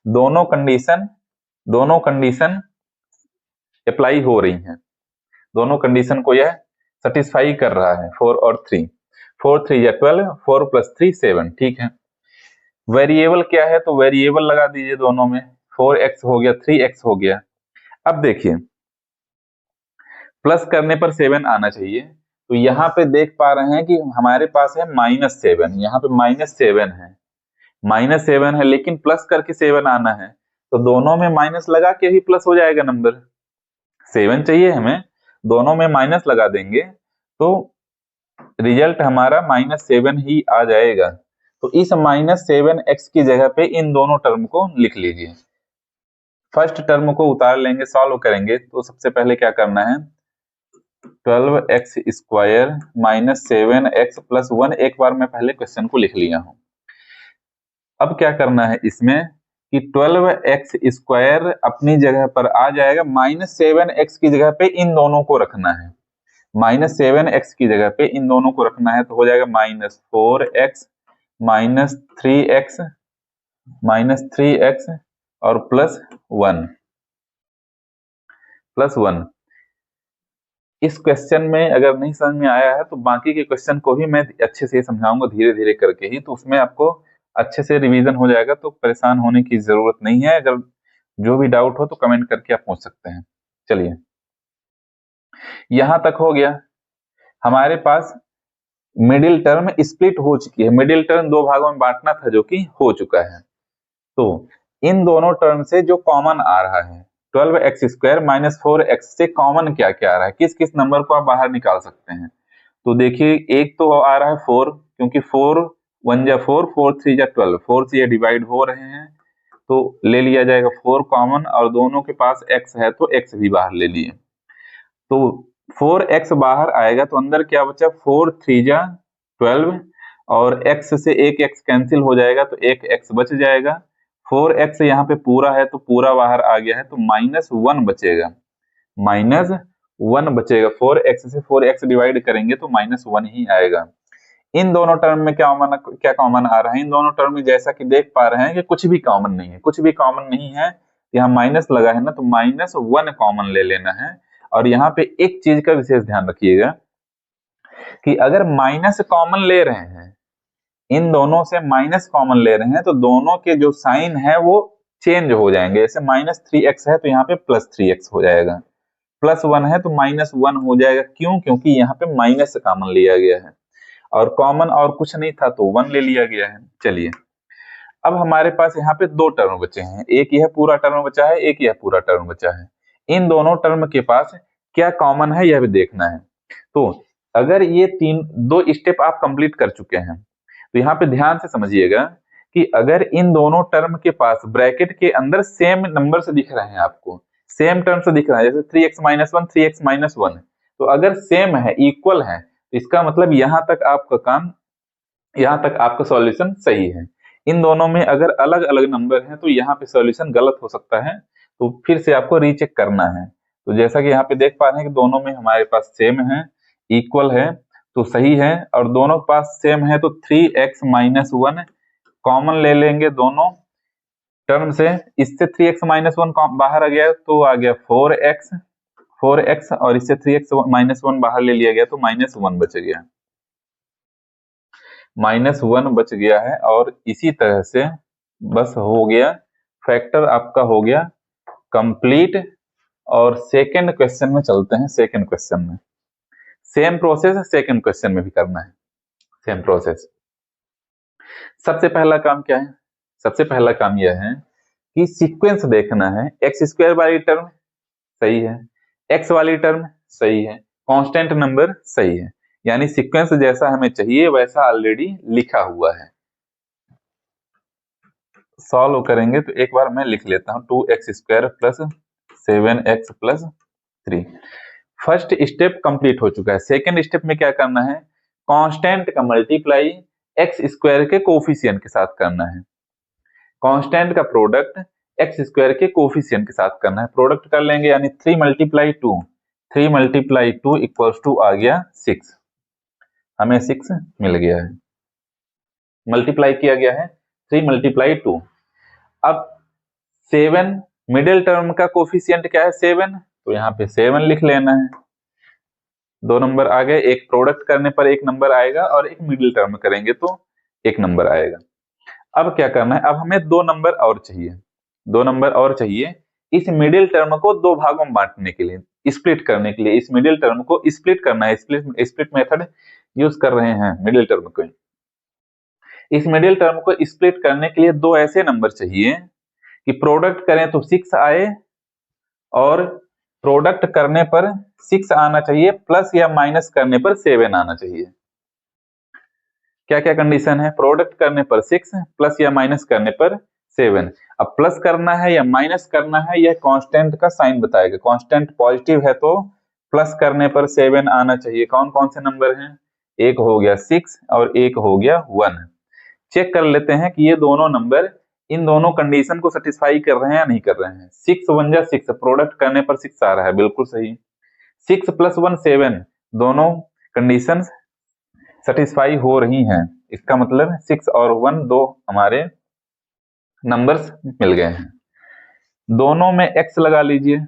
दोनों कंडीशन अप्लाई हो रही हैं, दोनों कंडीशन को यह सेटिस्फाई कर रहा है, 4 और 3। 4 3 या 12, 4 + 3 7। ठीक है, वेरिएबल क्या है तो वेरिएबल लगा दीजिए दोनों में, 4x हो गया 3x हो गया। अब देखिए प्लस करने पर 7 आना चाहिए, तो यहाँ पे देख पा रहे हैं कि हमारे पास है -7, यहाँ पे -7 है, -7 है, लेकिन प्लस करके 7 आना है, तो दोनों में माइनस लगा के ही प्लस हो जाएगा नंबर। 7 चाहिए हमें, दोनों में माइनस लगा देंगे तो रिजल्ट हमारा -7 ही आ जाएगा। तो इस -7x की जगह पे इन दोनों टर्म को लिख लीजिए। फर्स्ट टर्म को उतार लेंगे, सॉल्व करेंगे, तो सबसे पहले क्या करना है, 12x स्क्वायर -7x + 1। एक बार मैं पहले क्वेश्चन को लिख लिया हूं। अब क्या करना है इसमें कि 12x स्क्वायर अपनी जगह पर आ जाएगा, -7x की जगह पे इन दोनों को रखना है, -7x की जगह पे इन दोनों को रखना है, तो हो जाएगा -4x -3x और +1। इस क्वेश्चन में अगर नहीं समझ में आया है तो बाकी के क्वेश्चन को भी मैं अच्छे से समझाऊंगा धीरे धीरे करके ही, तो उसमें आपको अच्छे से रिवीजन हो जाएगा, तो परेशान होने की जरूरत नहीं है। अगर जो भी डाउट हो तो कमेंट करके आप पूछ सकते हैं। चलिए यहां तक हो गया, हमारे पास मिडिल टर्म स्प्लिट हो चुकी है, मिडिल टर्म दो भागों में बांटना था जो कि हो चुका है। तो इन दोनों टर्म से जो कॉमन आ रहा है 12x स्क्वायर -4x से कॉमन क्या क्या आ रहा है, किस किस नंबर को आप बाहर निकाल सकते हैं। तो देखिए एक तो आ रहा है 4, क्योंकि 4 1 जा 4, 4 3 जा 12, 4 से ये डिवाइड हो रहे हैं तो ले लिया जाएगा 4 कॉमन, और दोनों के पास x है तो x भी बाहर ले लिए, तो 4x बाहर आएगा तो अंदर क्या बचा, 4 3 जा 12 और x से एक x कैंसिल हो जाएगा तो एक x बच जाएगा। 4x यहाँ पे पूरा है तो पूरा बाहर आ गया है, तो -1 बचेगा, 1 बचेगा। 4x से 4x डिवाइड करेंगे तो -1 ही आएगा। इन दोनों टर्म में क्या कॉमन आ रहा है? इन दोनों टर्म में जैसा कि देख पा रहे हैं कि कुछ भी कॉमन नहीं है, कुछ भी कॉमन नहीं है। यहाँ माइनस लगा है ना, तो -1 कॉमन ले लेना है। और यहाँ पे एक चीज का विशेष ध्यान रखिएगा कि अगर माइनस कॉमन ले रहे हैं, इन दोनों से माइनस कॉमन ले रहे हैं, तो दोनों के जो साइन है वो चेंज हो जाएंगे। जैसे -3x है तो यहाँ पे +3x हो जाएगा, +1 है तो -1 हो जाएगा। क्यों? क्योंकि यहाँ पे माइनस कॉमन लिया गया है और कॉमन और कुछ नहीं था तो 1 ले लिया गया है। चलिए, अब हमारे पास यहाँ पे दो टर्म बचे हैं, एक यह पूरा टर्म बचा है, एक यह पूरा टर्म बचा है। इन दोनों टर्म के पास क्या कॉमन है यह भी देखना है। तो अगर ये दो स्टेप आप कंप्लीट कर चुके हैं तो यहाँ पे ध्यान से समझिएगा कि अगर इन दोनों टर्म के पास ब्रैकेट के अंदर सेम नंबर से दिख रहे हैं, आपको सेम टर्म से दिख रहा है, जैसे 3x-1 3x-1, तो अगर सेम है, इक्वल है, तो इसका मतलब यहाँ तक आपका सॉल्यूशन सही है। इन दोनों में अगर अलग अलग नंबर हैं तो यहाँ पे सॉल्यूशन गलत हो सकता है, तो फिर से आपको रीचेक करना है। तो जैसा कि यहाँ पे देख पा रहे हैं कि दोनों में हमारे पास सेम है, इक्वल है, तो सही है। और दोनों के पास सेम है तो 3x-1 कॉमन ले लेंगे दोनों टर्म से। इससे 3x-1 बाहर आ गया तो आ गया 4x, और इससे 3x-1 बाहर ले लिया गया तो -1 बच गया, -1 बच गया है। और इसी तरह से बस हो गया, फैक्टर आपका हो गया कंप्लीट। और सेकंड क्वेश्चन में चलते हैं। सेकंड क्वेश्चन में सेम प्रोसेस सेकंड क्वेश्चन में भी करना है, सेम प्रोसेस। सबसे पहला काम क्या है? सबसे पहला काम यह है कि सीक्वेंस देखना है। x² वाली टर्म सही है, x वाली टर्म सही है, कांस्टेंट नंबर सही है, यानी सीक्वेंस जैसा हमें चाहिए वैसा ऑलरेडी लिखा हुआ है। सॉल्व करेंगे तो एक बार मैं लिख लेता हूं, 2x² + 7x + 3। First step complete हो चुका है। सेकंड स्टेप में क्या करना है? कांस्टेंट का मल्टीप्लाई x² के कोफिशिएंट के साथ करना है, कांस्टेंट का प्रोडक्ट x² के कोफिशिएंट के साथ करना है। प्रोडक्ट कर लेंगे, यानी 3 × 2 = आ गया 6, हमें 6 मिल गया है, मल्टीप्लाई किया गया है 3 × 2। अब 7 मिडिल टर्म का कोफिशिएंट क्या है? 7, तो यहाँ पे 7 लिख लेना है। दो नंबर आ गए, एक प्रोडक्ट करने पर एक नंबर आएगा और एक मिडिल टर्म करेंगे तो एक नंबर आएगा। अब क्या करना है? अब हमें 2 नंबर और चाहिए, 2 नंबर और चाहिए इस मिडिल टर्म को दो भागों में बांटने के लिए, स्प्लिट करने के लिए। इस मिडिल टर्म को स्प्लिट करना है, स्प्लिट मेथड यूज कर रहे हैं मिडिल टर्म को। इस मिडिल टर्म को स्प्लिट करने के लिए दो ऐसे नंबर चाहिए कि प्रोडक्ट करें तो 6 आए, और प्रोडक्ट करने पर 6 आना चाहिए, प्लस या माइनस करने पर 7 आना चाहिए। क्या क्या कंडीशन है? प्रोडक्ट करने पर 6, प्लस या माइनस करने पर 7। अब प्लस करना है या माइनस करना है यह कांस्टेंट का साइन बताएगा। कांस्टेंट पॉजिटिव है तो प्लस करने पर 7 आना चाहिए। कौन कौन से नंबर हैं? एक हो गया 6 और एक हो गया 1। चेक कर लेते हैं कि ये दोनों नंबर इन दोनों कंडीशन को सेटिस्फाई कर रहे हैं या नहीं कर रहे हैं। 6 1 जा 6, प्रोडक्ट करने पर 6 आ रहा है, बिल्कुल सही। 6 + 1 7, दोनों कंडीशन सेटिस्फाई हो रही हैं, इसका मतलब 6 और 1 दो हमारे नंबर्स मिल गए हैं। दोनों में x लगा लीजिए,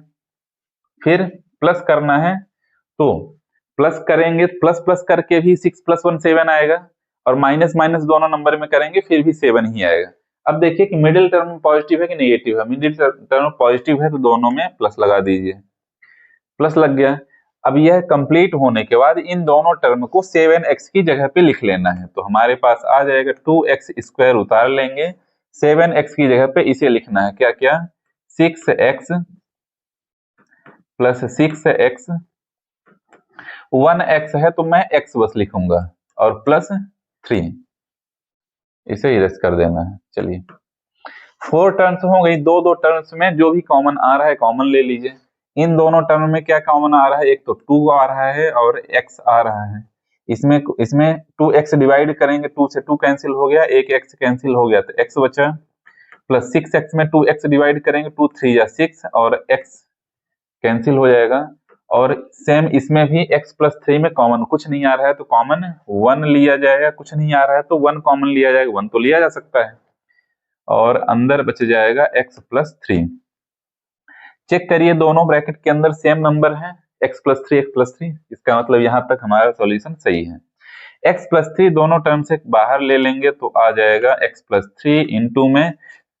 फिर प्लस करना है तो प्लस करेंगे, प्लस प्लस करके भी 6 + 1 7 आएगा, और माइनस माइनस दोनों नंबर में करेंगे फिर भी 7 ही आएगा। अब देखिए कि मिडिल टर्म पॉजिटिव है कि नेगेटिव है। मिडिल टर्म पॉजिटिव है तो दोनों में प्लस लगा दीजिए, प्लस लग गया। अब यह कंप्लीट होने के बाद इन दोनों टर्म को 7x की जगह पे लिख लेना है, तो हमारे पास आ जाएगा 2x² उतार लेंगे, 7x की जगह पे इसे लिखना है। क्या क्या? 6x + 6x, 1x है तो मैं x बस लिखूंगा, और +3, इसे इरेज कर देना है। चलिए, 4 टर्म्स हो गई। दो दो टर्म्स में जो भी कॉमन आ रहा है कॉमन ले लीजिए। इन दोनों टर्म में क्या कॉमन आ रहा है? एक तो 2 आ रहा है और x आ रहा है। इसमें 2x डिवाइड करेंगे, 2 से 2 कैंसिल हो गया, एक x कैंसिल हो गया तो x बचा, प्लस 6x में 2x डिवाइड करेंगे, 2 3 या 6 और x कैंसिल हो जाएगा, और सेम इसमें भी x प्लस 3 में कॉमन कुछ नहीं आ रहा है तो कॉमन 1 लिया जाएगा, कुछ नहीं आ रहा है तो 1 कॉमन लिया जाएगा, 1 तो लिया जा सकता है और अंदर बच जाएगा x प्लस 3। चेक करिए दोनों ब्रैकेट के अंदर सेम नंबर है x प्लस 3, इसका मतलब यहाँ तक हमारा सॉल्यूशन सही है। x प्लस 3 दोनों टर्म से बाहर ले लेंगे तो आ जाएगा x प्लस 3 इंटू में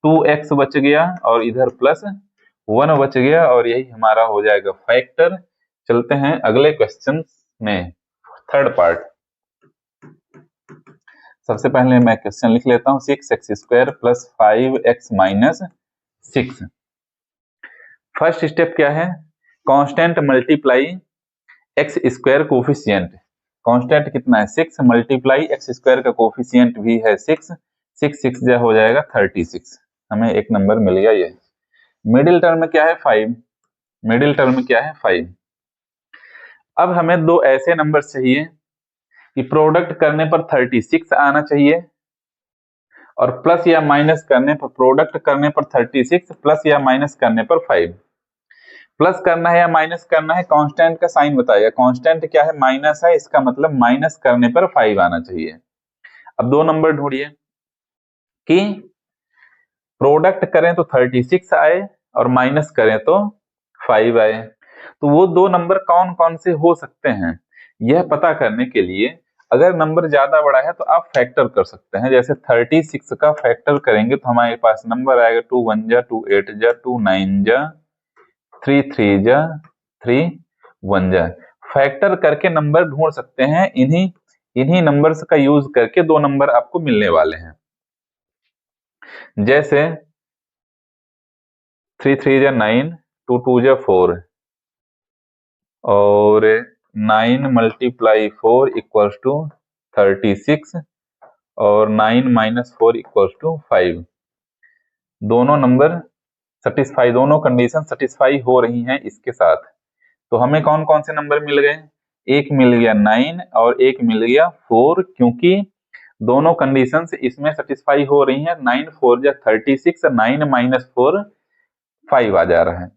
2x बच गया और इधर प्लस 1 बच गया और यही हमारा हो जाएगा फैक्टर। चलते हैं अगले क्वेश्चन में, थर्ड पार्ट। सबसे पहले मैं क्वेश्चन लिख लेता हूं 6x² plus 5x minus 6। First step क्या है, constant multiply x square coefficient. Constant कितना है 6 मल्टीप्लाई एक्स स्क्वायर का कोफिशिएंट भी है 6, 6 जो हो जाएगा 36, हमें एक नंबर मिल गया ये। मिडिल टर्म में क्या है 5, मिडिल टर्म में क्या है 5। अब हमें दो ऐसे नंबर चाहिए कि प्रोडक्ट करने पर 36 आना चाहिए और प्लस या माइनस करने पर, प्रोडक्ट करने पर 36 प्लस या माइनस करने पर 5। प्लस करना है या माइनस करना है, कांस्टेंट का साइन बताइए। कांस्टेंट क्या है माइनस है, इसका मतलब माइनस करने पर 5 आना चाहिए। अब दो नंबर ढूंढिए कि प्रोडक्ट करें तो 36 आए और माइनस करें तो 5 आए, तो वो दो नंबर कौन कौन से हो सकते हैं यह पता करने के लिए अगर नंबर ज्यादा बड़ा है तो आप फैक्टर कर सकते हैं। जैसे 36 का फैक्टर करेंगे तो हमारे पास नंबर आएगा 2 1 जा 2 8 जा 2 9 जा 3 3 जा 3 1 जा। फैक्टर करके नंबर ढूंढ सकते हैं, इन्हीं नंबर्स का यूज करके दो नंबर आपको मिलने वाले हैं। जैसे 3 3 जा 9, 2 2 जा 4 और 9 मल्टीप्लाई 4 इक्वल्स टू 36 और 9 माइनस 4 इक्वल्स टू 5। दोनों नंबर सेटिस्फाई, दोनों कंडीशन सेटिस्फाई हो रही हैं इसके साथ। तो हमें कौन कौन से नंबर मिल गए, एक मिल गया 9 और एक मिल गया 4, क्योंकि दोनों कंडीशन इसमें सेटिस्फाई हो रही हैं। 9 4 जा 36, 9 माइनस 4 5 आ जा रहा है।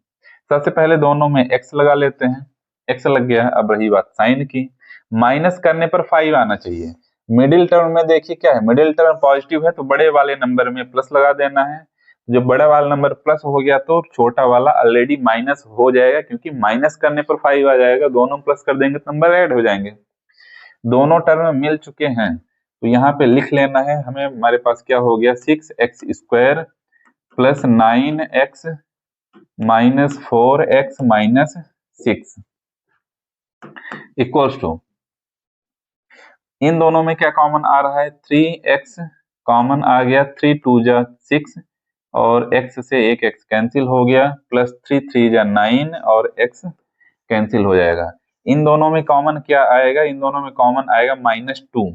सबसे पहले दोनों में x लगा लेते हैं, x लग गया है। अब रही बात साइन की, माइनस करने पर 5 आना चाहिए। मिडिल टर्म में देखिए क्या है, मिडिल टर्म पॉजिटिव है तो बड़े वाले नंबर में प्लस लगा देना है। जो बड़ा वाला नंबर प्लस हो गया तो छोटा वाला ऑलरेडी माइनस हो जाएगा, क्योंकि माइनस करने पर 5 आ जाएगा। दोनों प्लस कर देंगे तो नंबर ऐड हो जाएंगे। दोनों टर्म मिल चुके हैं तो यहाँ पे लिख लेना है हमें। हमारे पास क्या हो गया 6x² plus 9x minus 4x minus 6 equals to, इन दोनों में क्या कॉमन आ रहा है 3x कॉमन आ गया, 3 2 जा 6 और x से एक x कैंसिल हो गया, प्लस 3 3 जा 9 और x कैंसिल हो जाएगा। इन दोनों में कॉमन क्या आएगा, इन दोनों में कॉमन आएगा -2,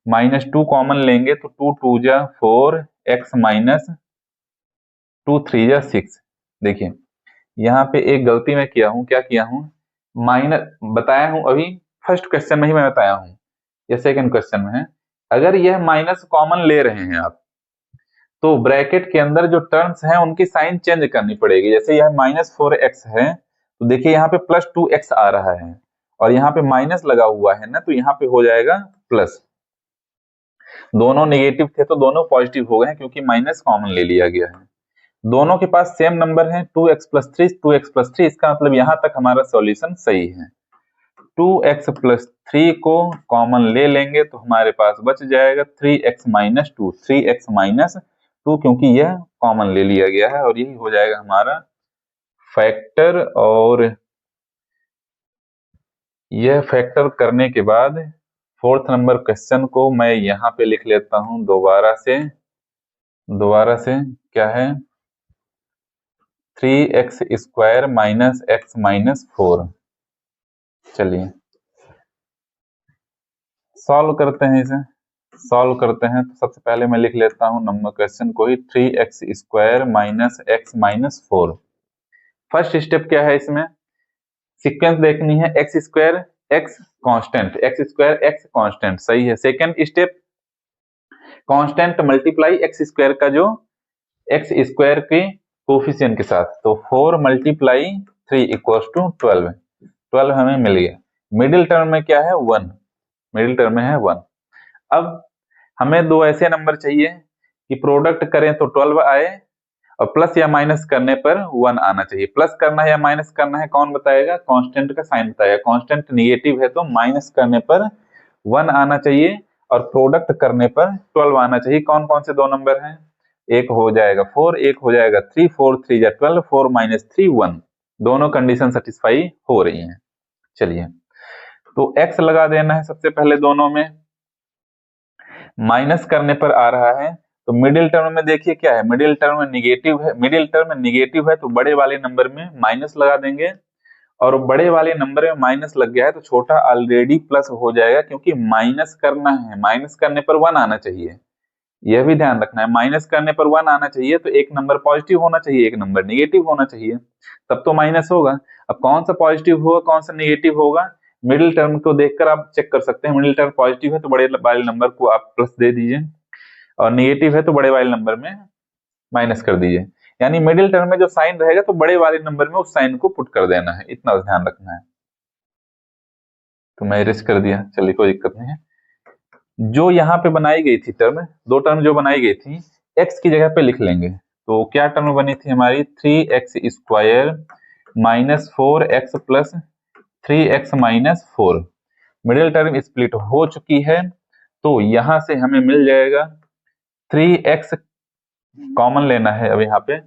-2 कॉमन लेंगे तो 2 2 जा 4 x माइनस 2 3 जा 6। देखिए यहाँ पे एक गलती मैं किया हूँ, क्या किया हूँ, माइनस बताया हूँ अभी फर्स्ट क्वेश्चन में ही मैं बताया हूँ, ये सेकंड क्वेश्चन में है। अगर यह माइनस कॉमन ले रहे हैं आप तो ब्रैकेट के अंदर जो टर्म्स हैं उनकी साइन चेंज करनी पड़ेगी। जैसे यह -4x है तो देखिए यहाँ पे +2x आ रहा है और यहाँ पे माइनस लगा हुआ है ना, तो यहाँ पे हो जाएगा प्लस। दोनों नेगेटिव थे तो दोनों पॉजिटिव हो गए हैं क्योंकि माइनस कॉमन ले लिया गया है। दोनों के पास सेम नंबर है 2x प्लस 3, 2x प्लस 3, इसका मतलब यहाँ तक हमारा सॉल्यूशन सही है। 2x प्लस 3 को कॉमन ले लेंगे तो हमारे पास बच जाएगा 3x माइनस 2, 3x माइनस 2, क्योंकि यह कॉमन ले लिया गया है और यही हो जाएगा हमारा फैक्टर। और यह फैक्टर करने के बाद फोर्थ नंबर क्वेश्चन को मैं यहाँ पे लिख लेता हूँ दोबारा से क्या है 3x² माइनस x माइनस 4। चलिए सॉल्व करते हैं, इसे सॉल्व करते हैं। तो सबसे पहले मैं लिख लेता हूँ नंबर क्वेश्चन को ही 3x² minus x minus 4। First step क्या है, इसमें सीक्वेंस देखनी है, x² x constant, x² x constant, सही है। Second step constant multiply x² का जो x² के कोफिशिएंट के साथ, तो 4 मल्टीप्लाई 3 इक्वल्स टू 12। 12 हमें मिल गया। मिडिल टर्म में क्या है 1, मिडिल टर्म में है 1। अब हमें दो ऐसे नंबर चाहिए कि प्रोडक्ट करें तो 12 आए और प्लस या माइनस करने पर 1 आना चाहिए। प्लस करना है या माइनस करना है कौन बताएगा? कांस्टेंट का साइन बताएगा। कांस्टेंट नेगेटिव है तो माइनस करने पर 1 आना चाहिए और प्रोडक्ट करने पर 12 आना चाहिए। कौन कौन से दो नंबर हैं? एक हो जाएगा 4, एक हो जाएगा 3, 4 3 या 12, 4 - 3 1। दोनों कंडीशन सेटिस्फाई हो रही हैं। चलिए तो x लगा देना है सबसे पहले दोनों में। माइनस करने पर आ रहा है तो मिडिल टर्म में देखिए क्या है, मिडिल टर्म में निगेटिव है, मिडिल टर्म में निगेटिव है तो बड़े वाले नंबर में माइनस लगा देंगे और बड़े वाले नंबर में माइनस लग गया है तो छोटा ऑलरेडी प्लस हो जाएगा क्योंकि माइनस करना है। माइनस करने पर 1 आना चाहिए, यह भी ध्यान रखना है। माइनस करने पर 1 आना चाहिए तो एक नंबर पॉजिटिव होना चाहिए, एक नंबर निगेटिव होना चाहिए, तब तो माइनस होगा। अब कौन सा पॉजिटिव होगा कौन सा निगेटिव होगा, मिडिल टर्म को देखकर आप चेक कर सकते हैं। मिडिल टर्म पॉजिटिव है तो बड़े वाले नंबर को आप प्लस दे दीजिए और निगेटिव है तो बड़े वाले नंबर में माइनस कर दीजिए। यानी मिडिल टर्म में जो साइन रहेगा तो बड़े वाले नंबर में उस साइन को पुट कर देना है, इतना ध्यान रखना है। तो मैं इरेज कर दिया, चलिए कोई दिक्कत नहीं है। जो यहाँ पे बनाई गई थी टर्म, दो टर्म जो बनाई गई थी, x की जगह पे लिख लेंगे। तो क्या टर्म बनी थी हमारी? 3x² - 4x plus 3x - 4। Middle term split हो चुकी है तो यहां से हमें मिल जाएगा 3x कॉमन लेना है। अब यहाँ पे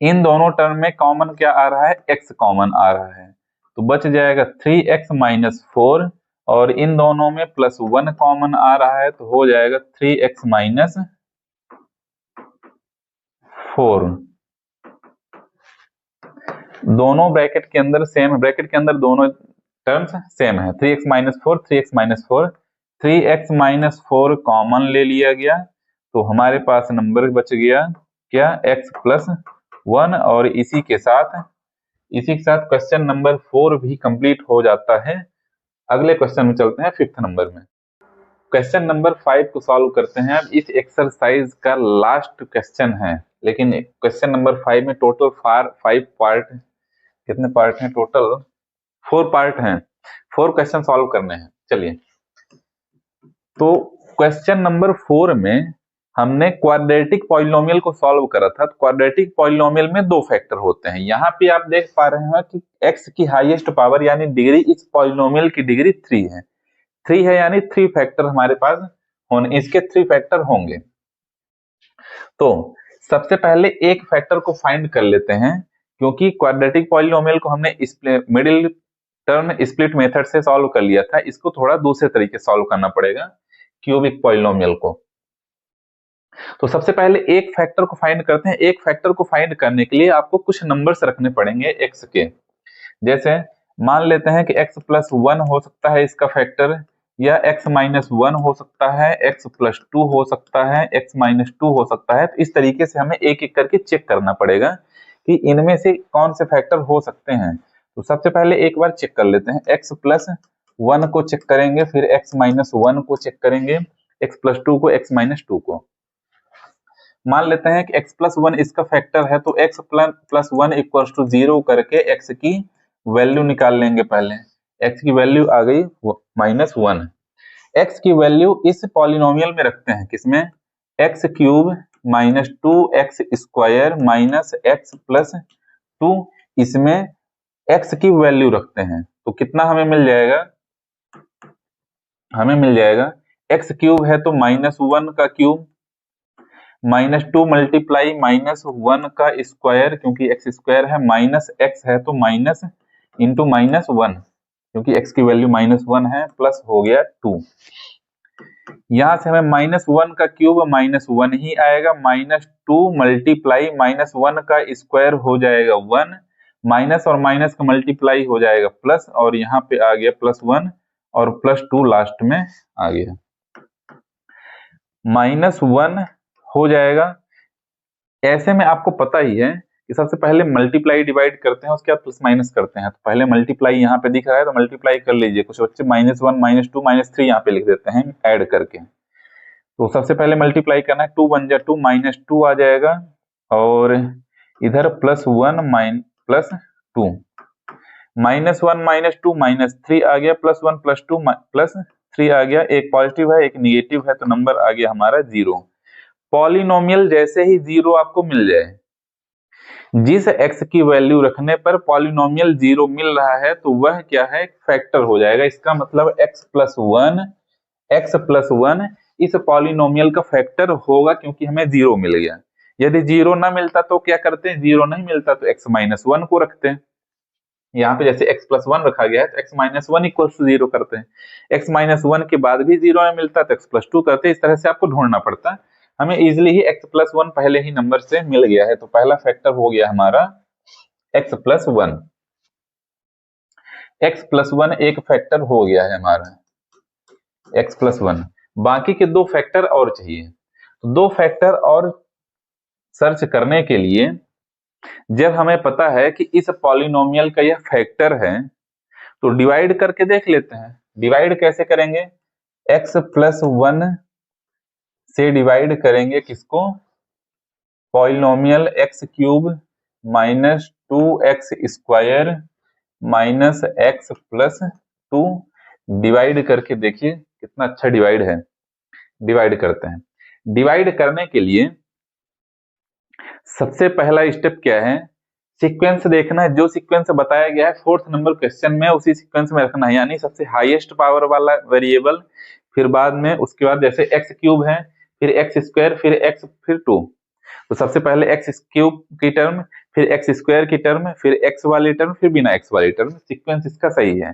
इन दोनों टर्म में कॉमन क्या आ रहा है? x कॉमन आ रहा है तो बच जाएगा 3x - 4 और इन दोनों में +1 कॉमन आ रहा है तो हो जाएगा 3x - 4। दोनों ब्रैकेट के अंदर सेम, ब्रैकेट के अंदर दोनों टर्म्स सेम है। 3x - 4 3x - 4, 3x - 4 कॉमन ले लिया गया तो हमारे पास नंबर बच गया क्या? x + 1। और इसी के साथ क्वेश्चन नंबर 4 भी कंप्लीट हो जाता है। अगले क्वेश्चन में चलते हैं 5th नंबर में। क्वेश्चन नंबर 5 को सॉल्व करते हैं। अब इस एक्सरसाइज का लास्ट क्वेश्चन है, लेकिन क्वेश्चन नंबर 5 में टोटल 5 पार्ट, कितने पार्ट हैं टोटल? 4 पार्ट हैं, 4 क्वेश्चन सॉल्व करने हैं। चलिए तो क्वेश्चन नंबर 4 में हमने क्वाड्रेटिक पॉलिनोमियल को सॉल्व करा था। तो क्वाड्रेटिक पॉलिनोमियल में दो फैक्टर होते हैं। यहाँ पे आप देख पा रहे हैं कि x की हाईएस्ट पावर यानी डिग्री, इस पॉलिनोमियल की डिग्री 3 है। 3 है यानी 3 फैक्टर हमारे पास होने, इसके 3 फैक्टर होंगे। तो सबसे पहले एक फैक्टर को फाइंड कर लेते हैं क्योंकि क्वाड्रेटिक पॉलिनोमियल को हमने मिडिल टर्म स्प्लिट मेथड से सॉल्व कर लिया था, इसको थोड़ा दूसरे तरीके से सॉल्व करना पड़ेगा क्यूबिक पॉलिनोमियल को। तो सबसे पहले एक फैक्टर को फाइंड करते हैं। एक फैक्टर को फाइंड करने के लिए आपको कुछ नंबर्स रखने पड़ेंगे x के। जैसे मान लेते हैं कि x + 1 हो सकता है इसका फैक्टर, या x - 1 हो सकता है, x + 2 हो सकता है, x - 2 हो सकता है। तो इस तरीके से हमें एक एक करके चेक करना पड़ेगा कि इनमें से कौन से फैक्टर हो सकते हैं। तो सबसे पहले एक बार चेक कर लेते हैं। x + 1 को चेक करेंगे, फिर x - 1 को चेक करेंगे, x + 2 को, x - 2 को। मान लेते हैं कि x + 1 इसका फैक्टर है तो x + 1 = 0 करके x की वैल्यू निकाल लेंगे। पहले x की वैल्यू आ गई -1। x की वैल्यू इस पॉलिनोमियल में रखते हैं, किसमें? x³ - 2x² - x + 2, इसमें x की वैल्यू रखते हैं तो कितना हमें मिल जाएगा? हमें मिल जाएगा x³ है तो -1 का क्यूब, -2 मल्टीप्लाई -1 का स्क्वायर क्योंकि x² है, -x है तो माइनस इंटू -1 क्योंकि x की वैल्यू -1 है, प्लस हो गया 2। यहां से हमें -1 का क्यूब -1 ही आएगा, -2 मल्टीप्लाई -1 का स्क्वायर हो जाएगा 1, माइनस और माइनस का मल्टीप्लाई हो जाएगा प्लस, और यहाँ पे आ गया +1 और +2 लास्ट में आ गया। -1 हो जाएगा। ऐसे में आपको पता ही है कि सबसे पहले मल्टीप्लाई डिवाइड करते हैं, उसके बाद प्लस माइनस करते हैं। तो पहले मल्टीप्लाई यहाँ पे दिख रहा है तो मल्टीप्लाई कर लीजिए। कुछ बच्चे -1 -2 -3 यहाँ पे लिख देते हैं ऐड करके। तो सबसे पहले मल्टीप्लाई करना है, 2 × 1 = 2, -2 आ जाएगा और इधर +1 + 2 -1 -2 -3 आ गया, +1 +2 +3 आ गया, एक पॉजिटिव है एक निगेटिव है, तो नंबर आ गया हमारा 0। पॉलिनोमियल जैसे ही 0 आपको मिल जाए, जिस x की वैल्यू रखने पर पॉलिनोमियल 0 मिल रहा है तो वह क्या है, फैक्टर हो जाएगा। इसका मतलब x प्लस वन इस पॉलिनोमियल का फैक्टर होगा, क्योंकि हमें 0 मिल गया। यदि 0 ना मिलता तो क्या करते हैं, 0 नहीं मिलता तो x-1 को रखते हैं। यहाँ पे जैसे x+1 रखा गया है तो x-1 = 0 करते हैं। x-1 के बाद भी 0 नहीं मिलता तो x+2 करते हैं। इस तरह से आपको ढूंढना पड़ता है। हमें इजिली ही x+1 पहले ही नंबर से मिल गया है, तो पहला फैक्टर हो गया हमारा x+1। x+1 एक फैक्टर हो गया है हमारा x+1। बाकी के 2 फैक्टर और चाहिए। 2 फैक्टर और सर्च करने के लिए जब हमें पता है कि इस पॉलिनोमियल का यह फैक्टर है तो डिवाइड करके देख लेते हैं। डिवाइड कैसे करेंगे, x+1 से डिवाइड करेंगे किसको, polynomial x³ - 2x² - x+2 divide करके देखिए कितना अच्छा डिवाइड है। डिवाइड करते हैं। डिवाइड करने के लिए सबसे पहला स्टेप क्या है, सीक्वेंस देखना है। जो सीक्वेंस बताया गया है 4th नंबर क्वेश्चन में उसी सीक्वेंस में रखना है, यानी सबसे हाईएस्ट पावर वाला वेरिएबल, फिर बाद में उसके बाद जैसे x³ है, फिर x², फिर x, फिर 2। तो सबसे पहले x³ की टर्म, फिर x² की टर्म, फिर x वाली टर्म, फिर बिना x वाली टर्म। सीक्वेंस इसका सही है।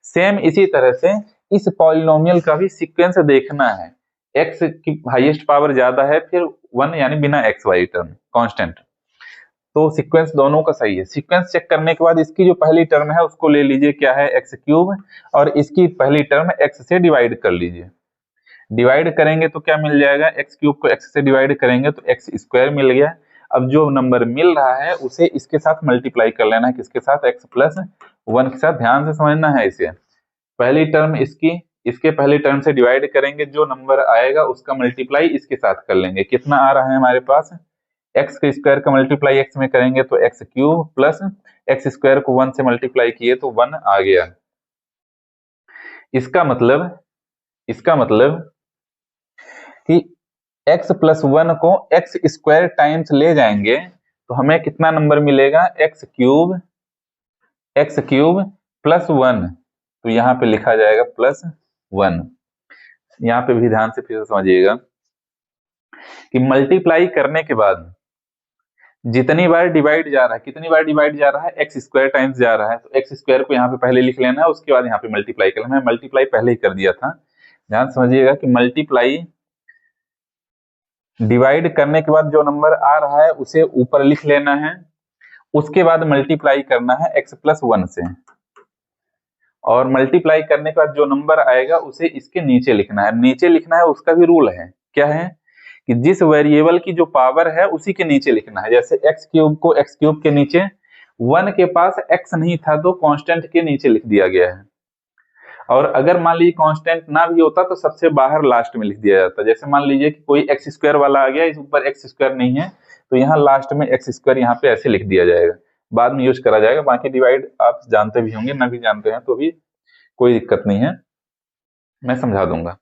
सेम इसी तरह से इस पॉलिनोमियल का भी सीक्वेंस देखना है। x की हाईएस्ट पावर ज्यादा है, फिर 1 यानी बिना x वाली टर्म कांस्टेंट, तो सीक्वेंस दोनों का सही है। सीक्वेंस चेक करने के बाद इसकी जो पहली टर्म है उसको ले लीजिए, क्या है, x³ और इसकी पहली टर्म x से डिवाइड कर लीजिए। डिवाइड करेंगे तो क्या मिल जाएगा, x³ को x से डिवाइड करेंगे तो x² मिल गया। अब जो नंबर मिल रहा है उसे इसके साथ मल्टीप्लाई कर लेना है, किसके साथ, x+1 के साथ। ध्यान से समझना है इसे। पहली टर्म इसकी, इसके पहली टर्म से डिवाइड करेंगे, जो नंबर आएगा उसका मल्टीप्लाई इसके साथ कर लेंगे। कितना आ रहा है हमारे पास, x के स्क्वायर का मल्टीप्लाई x में करेंगे तो x³ प्लस x² को 1 से मल्टीप्लाई किए तो 1 आ गया। इसका मतलब कि x+1 को x² टाइम्स ले जाएंगे तो हमें कितना नंबर मिलेगा, x³ प्लस 1, तो यहाँ पे लिखा जाएगा +1। यहाँ पे भी ध्यान से फिर समझिएगा कि मल्टीप्लाई करने के बाद जितनी बार डिवाइड जा रहा है, कितनी बार डिवाइड जा रहा है, x² टाइम्स जा रहा है, तो x² को यहाँ पे पहले लिख लेना है, उसके बाद यहाँ पे मल्टीप्लाई कर लेना है। मल्टीप्लाई पहले ही कर दिया था। ध्यान समझिएगा कि मल्टीप्लाई डिवाइड करने के बाद जो नंबर आ रहा है उसे ऊपर लिख लेना है, उसके बाद मल्टीप्लाई करना है x+1 से, और मल्टीप्लाई करने के बाद जो नंबर आएगा उसे इसके नीचे लिखना है। नीचे लिखना है, उसका भी रूल है, क्या है कि जिस वेरिएबल की जो पावर है उसी के नीचे लिखना है। जैसे x³ को x³ के नीचे, 1 के पास x नहीं था तो कांस्टेंट के नीचे लिख दिया गया है, और अगर मान लीजिए कांस्टेंट ना भी होता तो सबसे बाहर लास्ट में लिख दिया जाता। जैसे मान लीजिए कि कोई x² वाला आ गया, इस ऊपर x² नहीं है तो यहाँ लास्ट में x² यहाँ पे ऐसे लिख दिया जाएगा, बाद में यूज करा जाएगा। बाकी डिवाइड आप जानते भी होंगे, ना भी जानते हैं तो भी कोई दिक्कत नहीं है, मैं समझा दूंगा।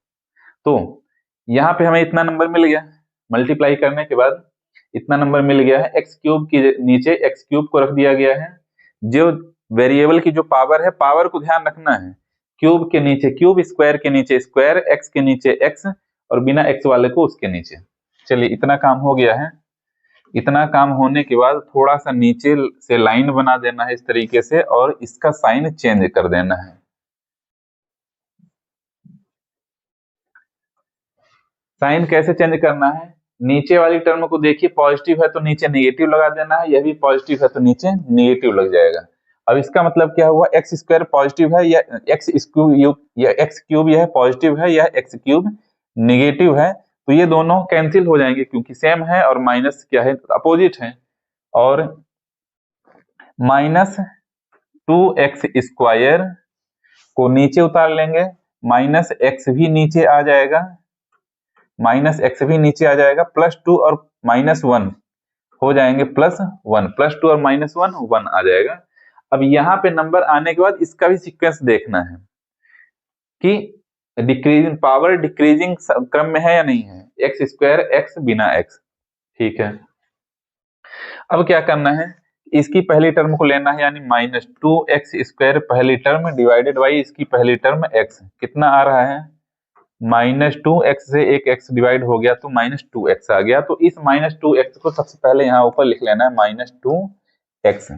तो यहाँ पे हमें इतना नंबर मिल गया, मल्टीप्लाई करने के बाद इतना नंबर मिल गया है। x³ के नीचे x³ को रख दिया गया है। जो वेरिएबल की जो पावर है, पावर को ध्यान रखना है, क्यूब के नीचे क्यूब, स्क्वायर के नीचे स्क्वायर, x के नीचे x और बिना x वाले को उसके नीचे। चलिए इतना काम हो गया है। इतना काम होने के बाद थोड़ा सा नीचे से लाइन बना देना है इस तरीके से, और इसका साइन चेंज कर देना है। साइन कैसे चेंज करना है, नीचे वाली टर्म को देखिए, पॉजिटिव है तो नीचे नेगेटिव लगा देना है, यह भी पॉजिटिव है तो नीचे नेगेटिव लग जाएगा। अब इसका मतलब क्या हुआ, x² पॉजिटिव है या x³ यह पॉजिटिव है या x³ नेगेटिव है, तो ये दोनों कैंसिल हो जाएंगे क्योंकि सेम है, और माइनस क्या है, अपोजिट है। और -2x² को नीचे उतार लेंगे, -x भी नीचे आ जाएगा, -x भी नीचे आ जाएगा, +2 और -1 हो जाएंगे +1, +2 और -1 1 आ जाएगा। अब यहाँ पे नंबर आने के बाद इसका भी सीक्वेंस देखना है कि डिक्रीजिंग पावर डिक्रीजिंग क्रम में है या नहीं है, एक्स स्क्वायर एक्स बिना एक्स। ठीक है, अब क्या करना है, इसकी पहली टर्म को लेना है, यानी माइनस टू एक्स स्क्वायर पहली टर्म डिवाइडेड बाई इसकी पहली टर्म एक्स। कितना आ रहा है, माइनस टू एक्स से एक एक्स डिवाइड हो गया तो माइनस टू एक्स आ गया। तो इस माइनस टू एक्स को सबसे पहले यहाँ ऊपर लिख लेना है, माइनस टू एक्स।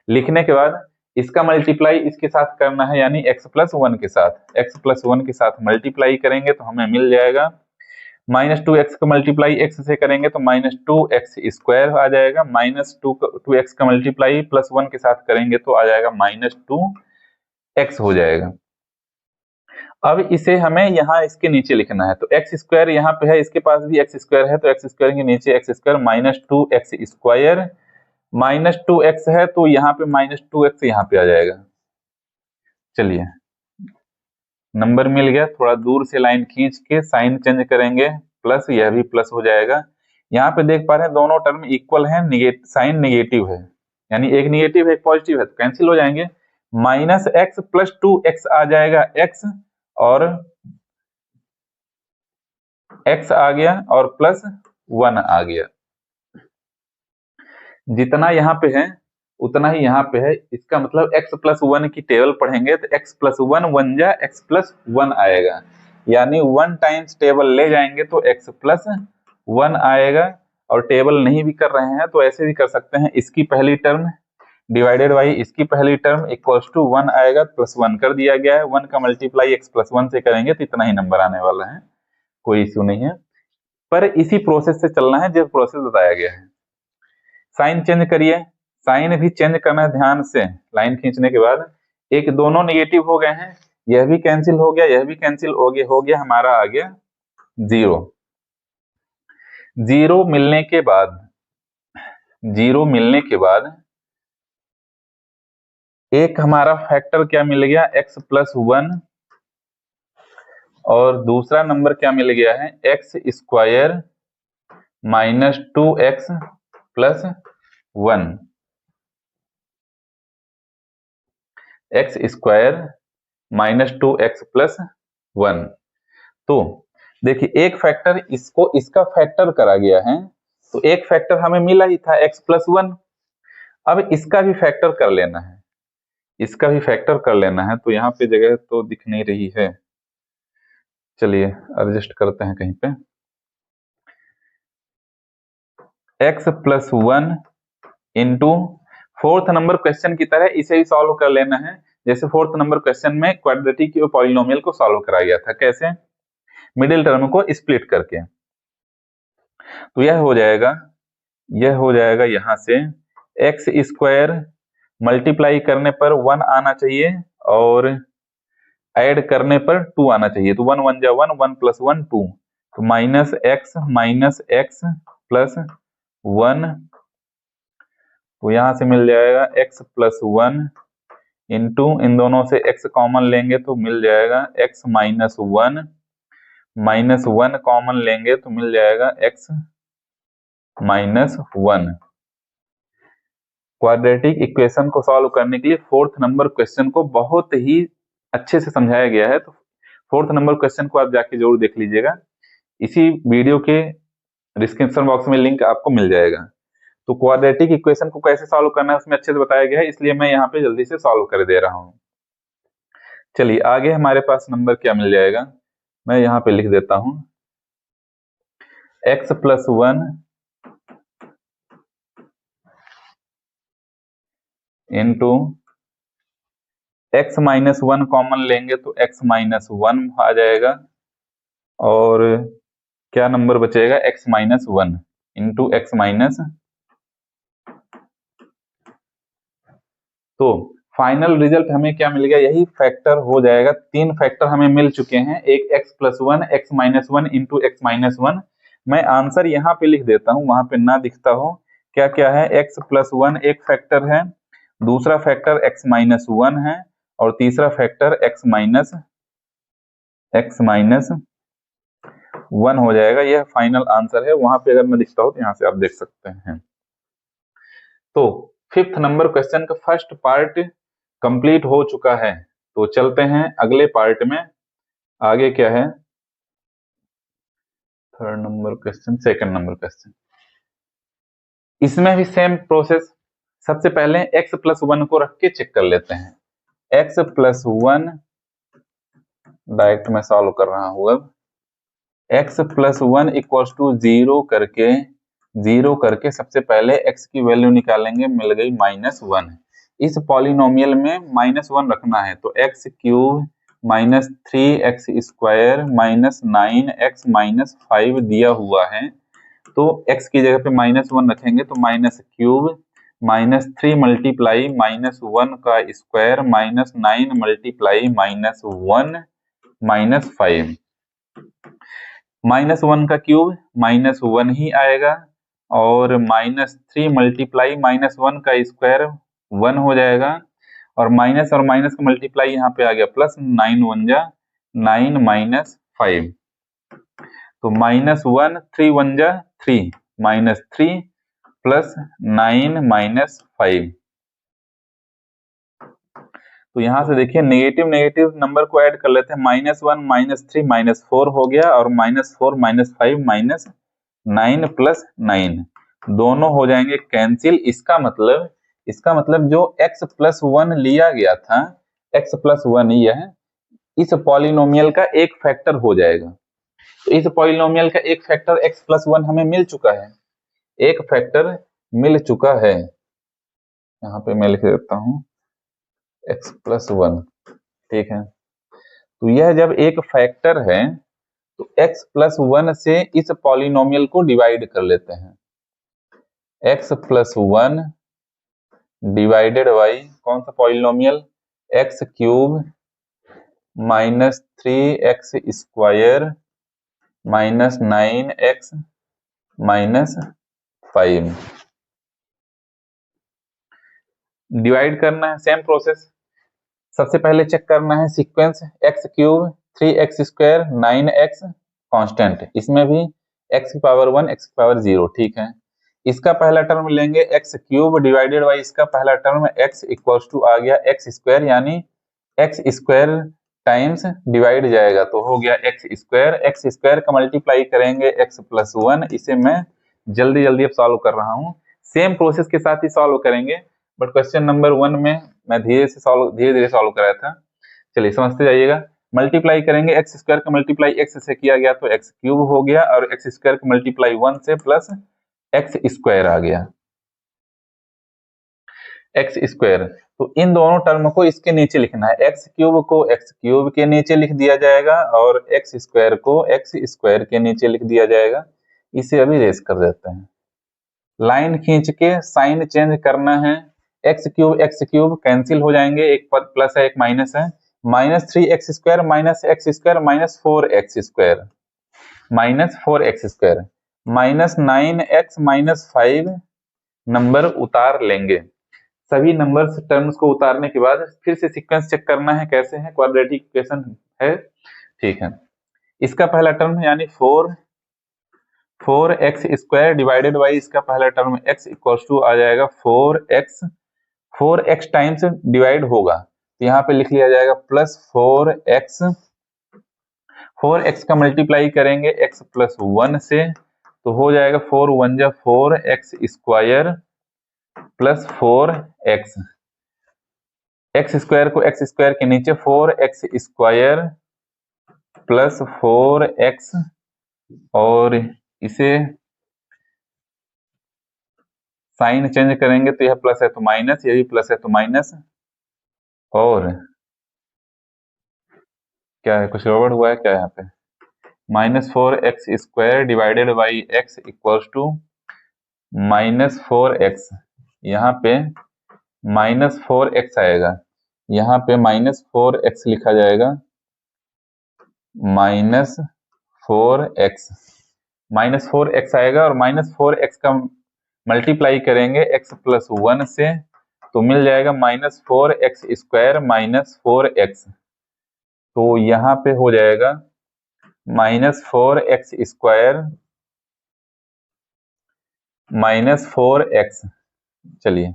लिखने के बाद इसका मल्टीप्लाई इसके साथ करना है, यानी x प्लस वन के साथ, x प्लस वन के साथ मल्टीप्लाई करेंगे तो हमें मिल जाएगा माइनस टू एक्स का मल्टीप्लाई x से करेंगे तो माइनस टू एक्स स्क्वायर आ जाएगा, माइनस टू एक्स का मल्टीप्लाई प्लस वन के साथ करेंगे तो आ जाएगा माइनस टू एक्स हो जाएगा। अब इसे हमें यहाँ इसके नीचे लिखना है, तो एक्स स्क्वायर यहाँ पे है, इसके पास भी एक्स स्क्वायर है, तो एक्स स्क्वायर के नीचे x square minus two x square, minus two x है तो यहाँ पे माइनस टू एक्स यहाँ पे आ जाएगा। चलिए नंबर मिल गया, थोड़ा दूर से लाइन खींच के साइन चेंज करेंगे, प्लस, यह भी प्लस हो जाएगा। यहाँ पे देख पा रहे हैं दोनों टर्म इक्वल है, साइन नेगेटिव है, यानी एक नेगेटिव है एक पॉजिटिव है, तो कैंसिल हो जाएंगे। Minus x plus two x आ जाएगा एक्स, और एक्स आ गया और प्लस वन आ गया। जितना यहाँ पे है उतना ही यहाँ पे है, इसका मतलब x प्लस वन की टेबल पढ़ेंगे तो x प्लस वन वन जा x प्लस वन आएगा, यानी वन टाइम्स टेबल ले जाएंगे तो x प्लस वन आएगा। और टेबल नहीं भी कर रहे हैं तो ऐसे भी कर सकते हैं, इसकी पहली टर्म डिवाइडेड बाई इसकी पहली टर्म इक्वल्स टू वन आएगा, प्लस वन कर दिया गया है, वन का मल्टीप्लाई x प्लस वन से करेंगे तो इतना ही नंबर आने वाला है, कोई इश्यू नहीं है। पर इसी प्रोसेस से चलना है जो प्रोसेस बताया गया है। साइन चेंज करिए, साइन भी चेंज करना है ध्यान से, लाइन खींचने के बाद एक दोनों नेगेटिव हो गए हैं, यह भी कैंसिल हो गया, यह भी कैंसिल हो गया, हमारा आ गया जीरो। जीरो मिलने के बाद एक हमारा फैक्टर क्या मिल गया, x प्लस वन, और दूसरा नंबर क्या मिल गया है, x square minus two x plus one, x square minus two x plus one. तो देखिए एक फैक्टर इसका फैक्टर करा गया है, तो एक फैक्टर हमें मिला ही था x प्लस वन। अब इसका भी फैक्टर कर लेना है, इसका भी फैक्टर कर लेना है, तो यहाँ पे जगह तो दिख नहीं रही है, चलिए एडजस्ट करते हैं कहीं पे। x plus one into fourth number question की तरह इसे भी सॉल्व कर लेना है, जैसे फोर्थ नंबर क्वेश्चन में क्वाड्रेटिक और पॉलिनोमियल को सॉल्व कराया गया था, कैसे, मिडिल टर्म को स्प्लिट करके। तो यह हो जाएगा यहाँ से एक्स स्क्वायर मल्टीप्लाई करने पर वन आना चाहिए और ऐड करने पर टू आना चाहिए, तो वन वन जा one, one plus one two, तो माइनस एक्स प्लस वन, तो यहां से मिल जाएगा x प्लस वन इंटू इन दोनों से x कॉमन लेंगे तो मिल जाएगा x माइनस वन कॉमन लेंगे तो मिल जाएगा x minus one. Quadratic equation को सॉल्व करने के लिए फोर्थ नंबर क्वेश्चन को बहुत ही अच्छे से समझाया गया है, तो फोर्थ नंबर क्वेश्चन को आप जाके जरूर देख लीजिएगा, इसी वीडियो के डिस्क्रिप्शन बॉक्स में लिंक आपको मिल जाएगा। तो क्वाड्रेटिक इक्वेशन को कैसे सॉल्व करना है उसमें अच्छे से बताया गया है, इसलिए मैं यहाँ पे जल्दी से सॉल्व कर दे रहा हूँ। चलिए आगे हमारे पास नंबर क्या मिल जाएगा, मैं यहाँ पे लिख देता हूँ x plus one into x minus one common लेंगे तो x माइनस वन आ जाएगा, और क्या नंबर बचेगा, x minus one into x minus, तो फाइनल रिजल्ट हमें क्या मिल गया, यही फैक्टर हो जाएगा। तीन फैक्टर हमें मिल चुके हैं, एक x plus one, x minus one into x minus one. मैं आंसर यहाँ पे लिख देता हूँ, वहां पे ना दिखता हो, क्या क्या है, x प्लस वन एक फैक्टर है, दूसरा फैक्टर x माइनस वन है, और तीसरा फैक्टर x माइनस वन हो जाएगा। यह फाइनल आंसर है, वहां पे अगर मैं लिखता हूँ तो यहाँ से आप देख सकते हैं। तो 5th नंबर क्वेश्चन का फर्स्ट पार्ट कंप्लीट हो चुका है। तो चलते हैं अगले पार्ट में। आगे क्या है? 3rd number question, 2nd number question. इसमें भी सेम प्रोसेस। सबसे पहले x+1 को रख के चेक कर लेते हैं। x+1 डायरेक्ट में सॉल्व कर रहा हूं। अब x+1 इक्वल्स टू 0 करके सबसे पहले x की वैल्यू निकालेंगे, मिल गई -1। इस पॉलिनोमियल में -1 रखना है, तो x³ -3x² -9x 5 दिया हुआ है। तो x की जगह पे -1 रखेंगे, तो -³ -3 मल्टीप्लाई -1 का स्क्वायर -9 मल्टीप्लाई -1 -5। -1 का क्यूब -1 ही आएगा, और -3 मल्टीप्लाई -1 का स्क्वायर 1 हो जाएगा, और माइनस का मल्टीप्लाई यहाँ पे आ गया प्लस, 9 1 जा 9 -5। तो -1 3 1 जा 3 -3 प्लस 9 -5। तो यहाँ से देखिए नेगेटिव नंबर को ऐड कर लेते हैं। -1 -3 -4 हो गया, और -4 -5 -9 प्लस 9 दोनों हो जाएंगे कैंसिल। इसका मतलब जो x+1 लिया गया था, x+1 यह इस पॉलिनोमियल का एक फैक्टर हो जाएगा। तो इस पॉलिनोमियल का एक फैक्टर x+1 हमें मिल चुका है, एक फैक्टर मिल चुका है। यहाँ पे मैं लिख देता हूं x+1, ठीक है। तो यह जब एक फैक्टर है, तो x+1 से इस पॉलिनोमियल को डिवाइड कर लेते हैं। x+1 डिवाइडेड बाई कौन सा polynomial? x³ -3x² -9x 5। Divide करना है, सेम प्रोसेस। सबसे पहले चेक करना है sequence, x³ 3x² 9x constant, इसमें भी x⁻1 x⁻0, ठीक है। इसका पहला टर्म लेंगे x³ डिवाइडेड बाई इसका पहला टर्म x इक्वल्स टू आ गया x², यानी x² टाइम्स डिवाइड जाएगा, तो हो गया x² का मल्टीप्लाई करेंगे x+1। इसे मैं जल्दी अब सॉल्व कर रहा हूँ, सेम प्रोसेस के साथ ही सॉल्व करेंगे, बट क्वेश्चन नंबर 1 में मैं धीरे धीरे सॉल्व कराया था। चलिए समझते जाइएगा। मल्टीप्लाई करेंगे, x² का मल्टीप्लाई x से किया गया तो x³ हो गया, और x² का मल्टीप्लाई 1 से प्लस x² आ गया, x²। तो इन दोनों टर्म को इसके नीचे लिखना है, x³ को x³ के नीचे लिख दिया जाएगा, और x² को x² के नीचे लिख दिया जाएगा। इसे अभी रेस कर देते हैं, लाइन खींच के साइन चेंज करना है। x³ कैंसिल हो जाएंगे, एक प्लस है एक माइनस है, -3x² -x² -4x² -9x 5 number उतार लेंगे। सभी नंबर्स टर्म्स को उतारने के बाद फिर से सीक्वेंस चेक करना है कैसे है, क्वाड्रेटिक इक्वेशन है, ठीक है। इसका पहला टर्म यानी 4x² डिवाइडेड बाई इसका पहला टर्म x इक्वल्स टू आ जाएगा 4x टाइम्स डिवाइड होगा, तो यहाँ पे लिख लिया जाएगा प्लस 4x का मल्टीप्लाई करेंगे x+1 से, तो हो जाएगा 4 1 जा 4x² प्लस 4x। x² को x² के नीचे 4x² प्लस 4x, और इसे साइन चेंज करेंगे तो यह प्लस है तो माइनस, यह भी प्लस है तो माइनस, और क्या है, कुछ गड़बड़ हुआ है क्या यहाँ पे? -4x² divided by x equals to -4x। यहाँ पे -4x आएगा, यहाँ पे -4x लिखा जाएगा, -4x आएगा, और -4x का मल्टीप्लाई करेंगे x+1 से, तो मिल जाएगा -4x² -4x। तो यहाँ पे हो जाएगा -4x² -4x। चलिए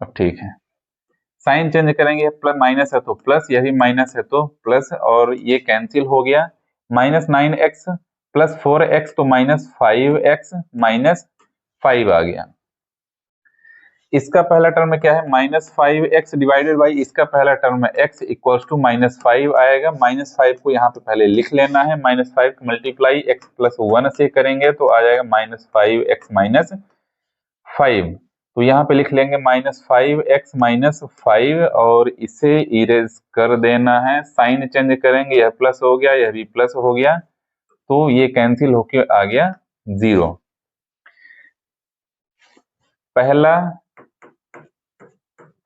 अब ठीक है, साइन चेंज करेंगे, प्लस माइनस है तो प्लस, यह भी माइनस है तो प्लस, और ये कैंसिल हो गया। -9x प्लस 4x तो -5x माइनस 5 आ गया। इसका पहला टर्म क्या है, -5x डिवाइडेड बाई इसका पहला टर्म है x इक्वल्स टू -5 आएगा। -5 को यहाँ पे पहले लिख लेना है, -5 को मल्टीप्लाई x प्लस 1 से करेंगे तो आ जाएगा -5x माइनस 5। तो यहाँ पे लिख लेंगे -5x माइनस 5 और इसे इरेज कर देना है। साइन चेंज करेंगे, यह प्लस हो गया, यह भी प्लस हो गया, तो ये कैंसिल होके आ गया 0। पहला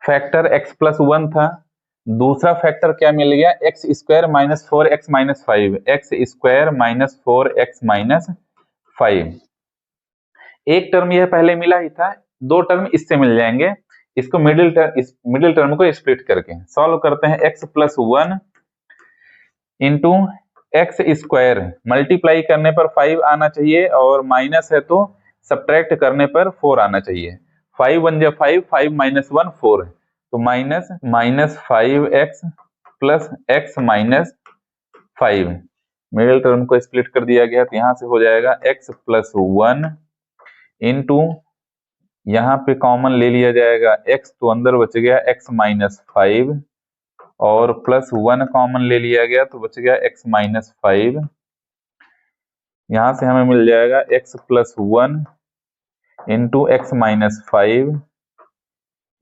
फैक्टर x प्लस 1 था, दूसरा फैक्टर क्या मिल गया, x square minus 4x minus 5, x square minus 4x minus 5। एक टर्म यह पहले मिला ही था, दो टर्म इससे मिल जाएंगे। इसको मिडिल टर्म को स्प्लिट करके सॉल्व करते हैं। x plus 1 into x square, multiply करने पर 5 आना चाहिए और माइनस है तो सब्ट्रैक्ट करने पर 4 आना चाहिए। 5 1 जा 5, 5 माइनस 1 4, तो minus 5x plus x minus 5। Middle term को स्प्लिट कर दिया गया, तो यहां से हो जाएगा x प्लस 1 इंटू, यहाँ पे कॉमन ले लिया जाएगा x, तो अंदर बच गया x माइनस 5 और प्लस 1 कॉमन ले लिया गया तो बच गया x माइनस 5। यहां से हमें मिल जाएगा x plus 1 into x minus 5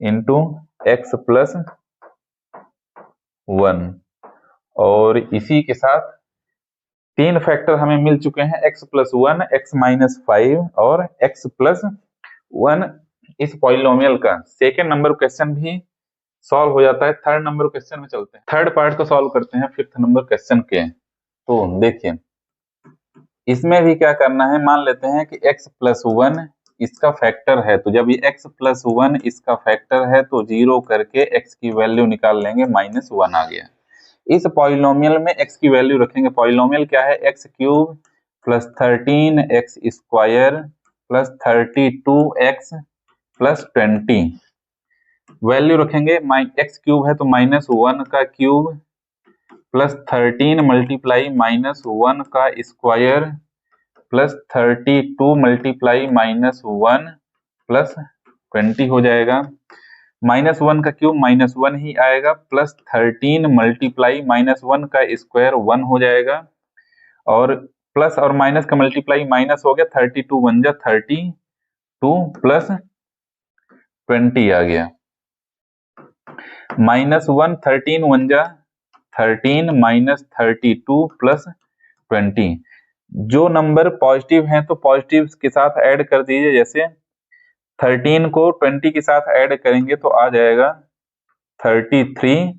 into x plus 1, और इसी के साथ तीन फैक्टर हमें मिल चुके हैं, x प्लस 1, एक्स माइनस 5 और x प्लस 1। इस पॉलिनोमियल का सेकेंड नंबर क्वेश्चन भी सॉल्व हो जाता है। थर्ड नंबर क्वेश्चन में चलते हैं, थर्ड पार्ट को सॉल्व करते हैं फिफ्थ नंबर क्वेश्चन के। तो देखिए इसमें भी क्या करना है, मान लेते हैं कि x प्लस 1 इसका फैक्टर है, तो जब ये x प्लस 1 इसका फैक्टर है तो 0 करके x की वैल्यू निकाल लेंगे, -1 आ गया। इस पॉलिनोमियल में x की वैल्यू रखेंगे, पॉलिनोमियल क्या है, x cube plus 13x square plus 32x plus 20। Value रखेंगे, x क्यूब है तो -1 का क्यूब प्लस 13 मल्टीप्लाई -1 का स्क्वायर प्लस 32 मल्टीप्लाई -1 प्लस 20 हो जाएगा। -1 का क्यूब -1 ही आएगा, प्लस 13 मल्टीप्लाई -1 का स्क्वायर 1 हो जाएगा, और प्लस और माइनस का मल्टीप्लाई माइनस हो गया, 32 1 जा 32 प्लस 20 आ गया। -1 13 1 जा 13 माइनस 32 प्लस 20। जो नंबर पॉजिटिव हैं तो पॉजिटिव के साथ ऐड कर दीजिए, जैसे 13 को 20 के साथ ऐड करेंगे तो आ जाएगा 33,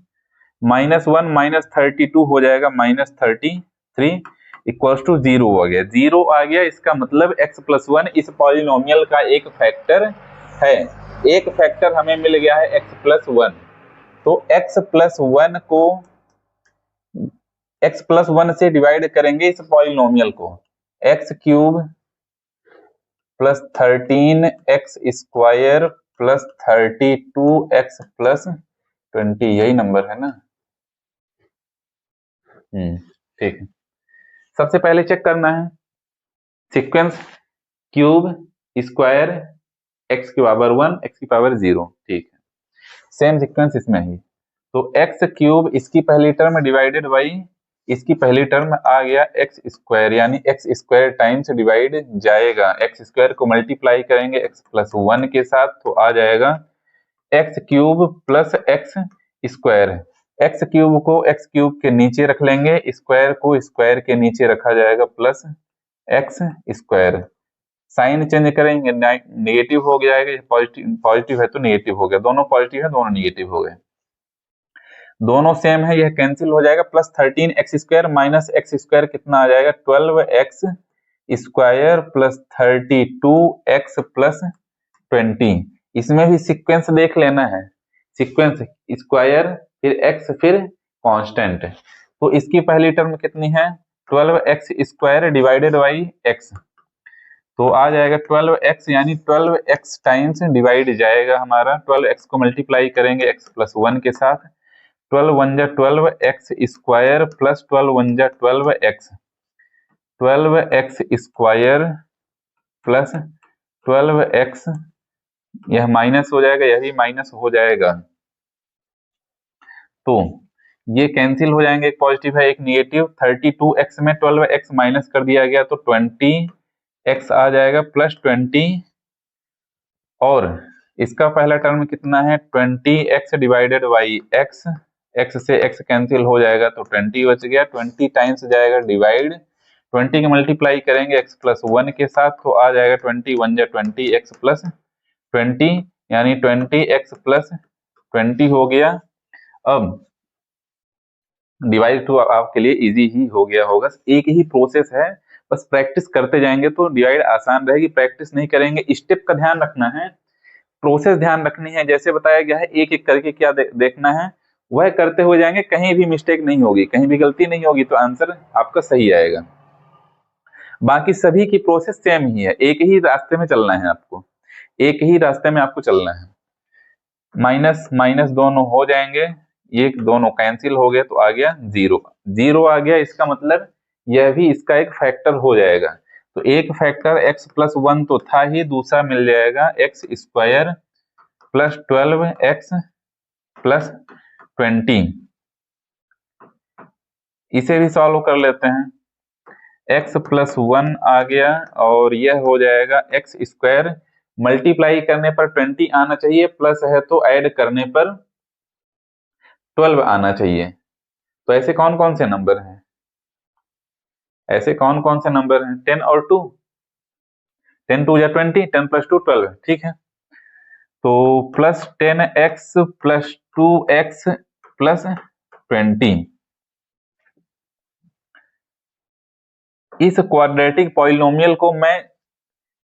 -1 माइनस 32 हो जाएगा -33 इक्वल्स टू 0 आ गया। 0 आ गया, इसका मतलब x प्लस 1 इस पॉलिनोमियल का एक फैक्टर है। एक फैक्टर हमें मिल गया है x प्लस 1, तो x प्लस 1 को x प्लस 1 से डिवाइड करेंगे इस पॉलिनोमियल को, x cube plus 13x square plus 32x plus 20, यही नंबर है ना। ठीक है, सबसे पहले चेक करना है सीक्वेंस क्यूब स्क्वायर x की पावर 1 x की पावर 0। ठीक है, सेम सीक्वेंस इसमें ही, तो x क्यूब इसकी पहली टर्म डिवाइडेड बाई इसकी पहली टर्म आ गया एक्स स्क्वायर, यानी एक्स स्क्वायर टाइम्स डिवाइड जाएगा, एक्स स्क्वायर को मल्टीप्लाई करेंगे एक्स प्लस 1 के साथ तो आ जाएगा x cube plus x square. X cube को एक्स क्यूब के नीचे रख लेंगे, स्क्वायर को स्क्वायर के नीचे रखा जाएगा, plus x square. Sign change करेंगे, नेगेटिव हो जाएगा, पॉजिटिव है तो नेगेटिव हो गया, दोनों पॉजिटिव है दोनों नेगेटिव हो गए, दोनों सेम है, यह कैंसिल हो जाएगा। Plus 13x square minus x square कितना आ जाएगा, 12x square plus 32x plus 20। इसमें भी सीक्वेंस देख लेना है, सीक्वेंस स्क्वायर फिर x फिर कांस्टेंट, तो इसकी पहली टर्म कितनी है 12x square divided by x, तो आ जाएगा 12x, यानी 12x टाइम्स डिवाइड जाएगा हमारा, 12x को मल्टीप्लाई करेंगे x प्लस 1 के साथ, 12 1 जा 12x स्क्वायर प्लस 12 1 जा 12x, 12x square plus 12x, यह माइनस हो जाएगा, यह भी माइनस हो जाएगा, तो ये कैंसिल हो जाएंगे, एक पॉजिटिव है एक निगेटिव, 32x में 12x माइनस कर दिया गया तो 20x आ जाएगा प्लस 20, और इसका पहला टर्म कितना है 20x divided by x, x से x कैंसिल हो जाएगा तो 20 बच गया, 20 टाइम्स जाएगा डिवाइड, 20 के मल्टीप्लाई करेंगे x प्लस 1 के साथ तो आ जाएगा 20 1 जा 20x प्लस 20, यानी 20x प्लस 20 हो गया। अब डिवाइड टू आपके लिए इजी ही हो गया होगा, एक ही प्रोसेस है, बस प्रैक्टिस करते जाएंगे तो डिवाइड आसान रहेगी, प्रैक्टिस नहीं करेंगे, स्टेप का ध्यान रखना है, प्रोसेस ध्यान रखनी है, जैसे बताया गया है एक एक करके क्या देखना है वह करते हुए जाएंगे, कहीं भी मिस्टेक नहीं होगी, कहीं भी गलती नहीं होगी तो आंसर आपका सही आएगा। बाकी सभी की प्रोसेस सेम ही है, एक ही रास्ते में चलना है आपको, एक ही रास्ते में आपको चलना है, माइनस माइनस दोनों हो जाएंगे, ये दोनों कैंसिल हो गए तो आ गया 0, 0 आ गया, इसका मतलब यह भी इसका एक फैक्टर हो जाएगा, तो एक फैक्टर x प्लस 1 तो था ही, दूसरा मिल जाएगा x square plus 12x plus 20, इसे भी सॉल्व कर लेते हैं, x प्लस 1 आ गया और यह हो जाएगा x स्क्वायर, मल्टीप्लाई करने पर 20 आना चाहिए, प्लस है तो ऐड करने पर 12 आना चाहिए, तो ऐसे कौन कौन से नंबर हैं, ऐसे कौन कौन से नंबर हैं 10 और 2, 10 2 या 20, 10 प्लस 2 12, ठीक है, तो plus 10x plus 2x plus 20, इस क्वाड्रेटिक पॉलिनोमियल को मैं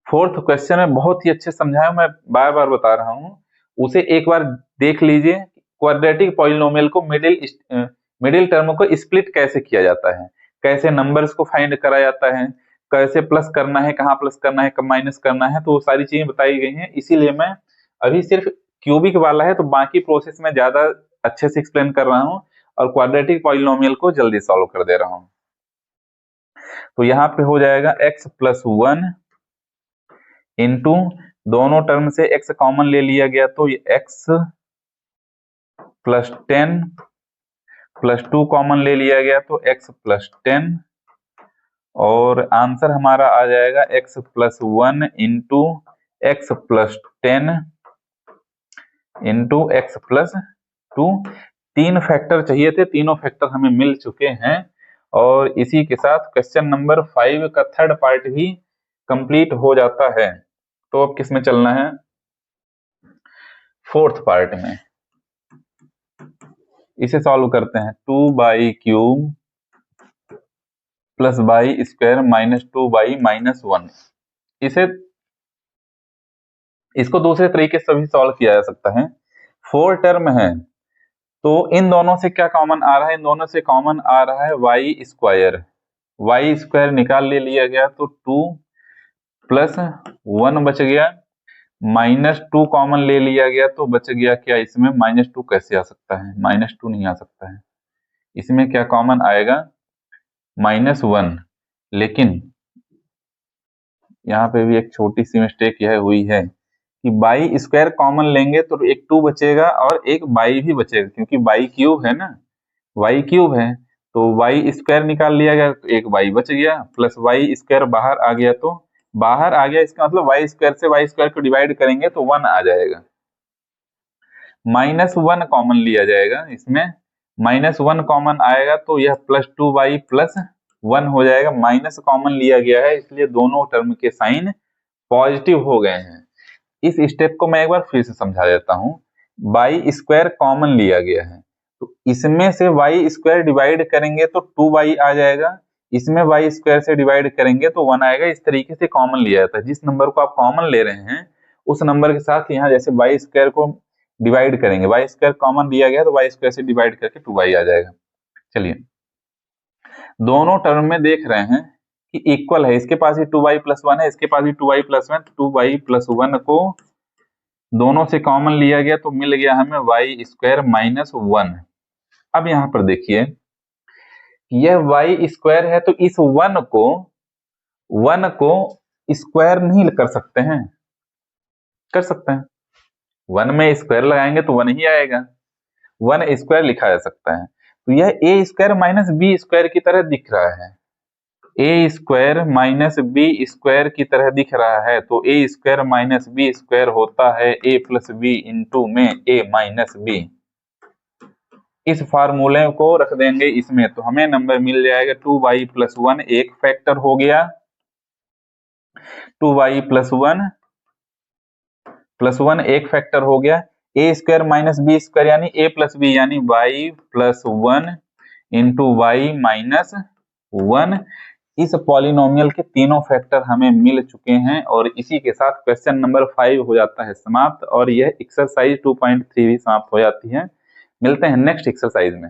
फोर्थ क्वेश्चन में बहुत ही अच्छे समझाया, मैं बार बार बता रहा हूं, उसे एक बार देख लीजिए, क्वाड्रेटिक पॉलिनोमियल को मिडिल टर्म को स्प्लिट कैसे किया जाता है, कैसे नंबर्स को फाइंड करा जाता है, कैसे प्लस करना है, कहाँ प्लस करना है, कब माइनस करना है, तो वो सारी चीजें बताई गई हैं, इसीलिए मैं अभी सिर्फ क्यूबिक वाला है तो बाकी प्रोसेस में ज्यादा अच्छे से एक्सप्लेन कर रहा हूँ और क्वाड्रेटिक पॉलिनोमियल को जल्दी सॉल्व कर दे रहा हूँ। तो यहाँ पे हो जाएगा x प्लस 1 इंटू, दोनों टर्म से x कॉमन ले लिया गया तो ये x प्लस 10 प्लस 2 कॉमन ले लिया गया तो x प्लस 10, और आंसर हमारा आ जाएगा x plus 1 into x plus 10 into x plus 2, तीन फैक्टर चाहिए थे, तीनों फैक्टर हमें मिल चुके हैं, और इसी के साथ क्वेश्चन नंबर 5 का थर्ड पार्ट भी कंप्लीट हो जाता है। तो अब किस में चलना है, फोर्थ पार्ट में, इसे सॉल्व करते हैं, 2 by cube plus by square minus 2 by minus 1, इसको दूसरे तरीके से भी सॉल्व किया जा सकता है, 4 टर्म है तो इन दोनों से क्या कॉमन आ रहा है, इन दोनों से कॉमन आ रहा है वाई स्क्वायर निकाल ले लिया गया तो 2 प्लस 1 बच गया, माइनस 2 कॉमन ले लिया गया तो बच गया क्या, इसमें माइनस 2 कैसे आ सकता है, माइनस 2 नहीं आ सकता है, इसमें क्या कॉमन आएगा माइनस 1, लेकिन यहाँ पे भी एक छोटी सी मिस्टेक यह हुई है कि बाई स्क्वायर कॉमन लेंगे तो एक 2 बचेगा और एक बाई भी बचेगा, क्योंकि बाई क्यूब है ना, वाई क्यूब है तो वाई स्क्वायर निकाल लिया गया तो एक वाई बच गया, प्लस वाई स्क्वायर बाहर आ गया तो बाहर आ गया, इसका मतलब वाई स्क्वायर से वाई स्क्वायर को डिवाइड करेंगे तो 1 आ जाएगा, माइनस 1 कॉमन लिया जाएगा, इसमें माइनस 1 कॉमन आएगा तो यह प्लस 2 वाई प्लस 1 हो जाएगा, माइनस कॉमन लिया गया है इसलिए दोनों टर्म के साइन पॉजिटिव हो गए हैं। इस स्टेप को मैं एक बार फिर से समझा देता हूं, वाई स्क्वायर कॉमन लिया गया है तो इसमें से वाई स्क्वायर डिवाइड करेंगे तो 2y आ जाएगा, इसमें वाई स्क्वायर से डिवाइड करेंगे तो 1 आएगा, इस तरीके से कॉमन लिया जाता है, जिस नंबर को आप कॉमन ले रहे हैं उस नंबर के साथ यहाँ जैसे वाई स्क्वायर को डिवाइड करेंगे, वाई स्क्वायर कॉमन लिया गया तो वाई स्क्वायर से डिवाइड करके 2y आ जाएगा। चलिए दोनों टर्म में देख रहे हैं कि इक्वल है, इसके पास भी 2y+1 है, इसके पास भी 2y+1, 2y+1 को दोनों से कॉमन लिया गया तो मिल गया हमें y² - 1। अब यहाँ पर देखिए यह y² है, तो इस 1 को स्क्वायर नहीं कर सकते हैं? कर सकते हैं। 1 में स्क्वायर लगाएंगे तो 1 ही आएगा, 1² लिखा जा सकता है। तो यह a² - b² की तरह दिख रहा है, a² - b² की तरह दिख रहा है। तो a² - b² होता है a+b इंटू में a-b। इस फार्मूले को रख देंगे इसमें, तो हमें नंबर मिल जाएगा 2y+1 एक फैक्टर हो गया, 2y+1 एक फैक्टर हो गया, a² - b² यानी a+b यानी y+1 इंटू y-1। इस पॉलिनोमियल के तीनों फैक्टर हमें मिल चुके हैं और इसी के साथ क्वेश्चन नंबर 5 हो जाता है समाप्त और यह एक्सरसाइज 2.3 भी समाप्त हो जाती है। मिलते हैं नेक्स्ट एक्सरसाइज में।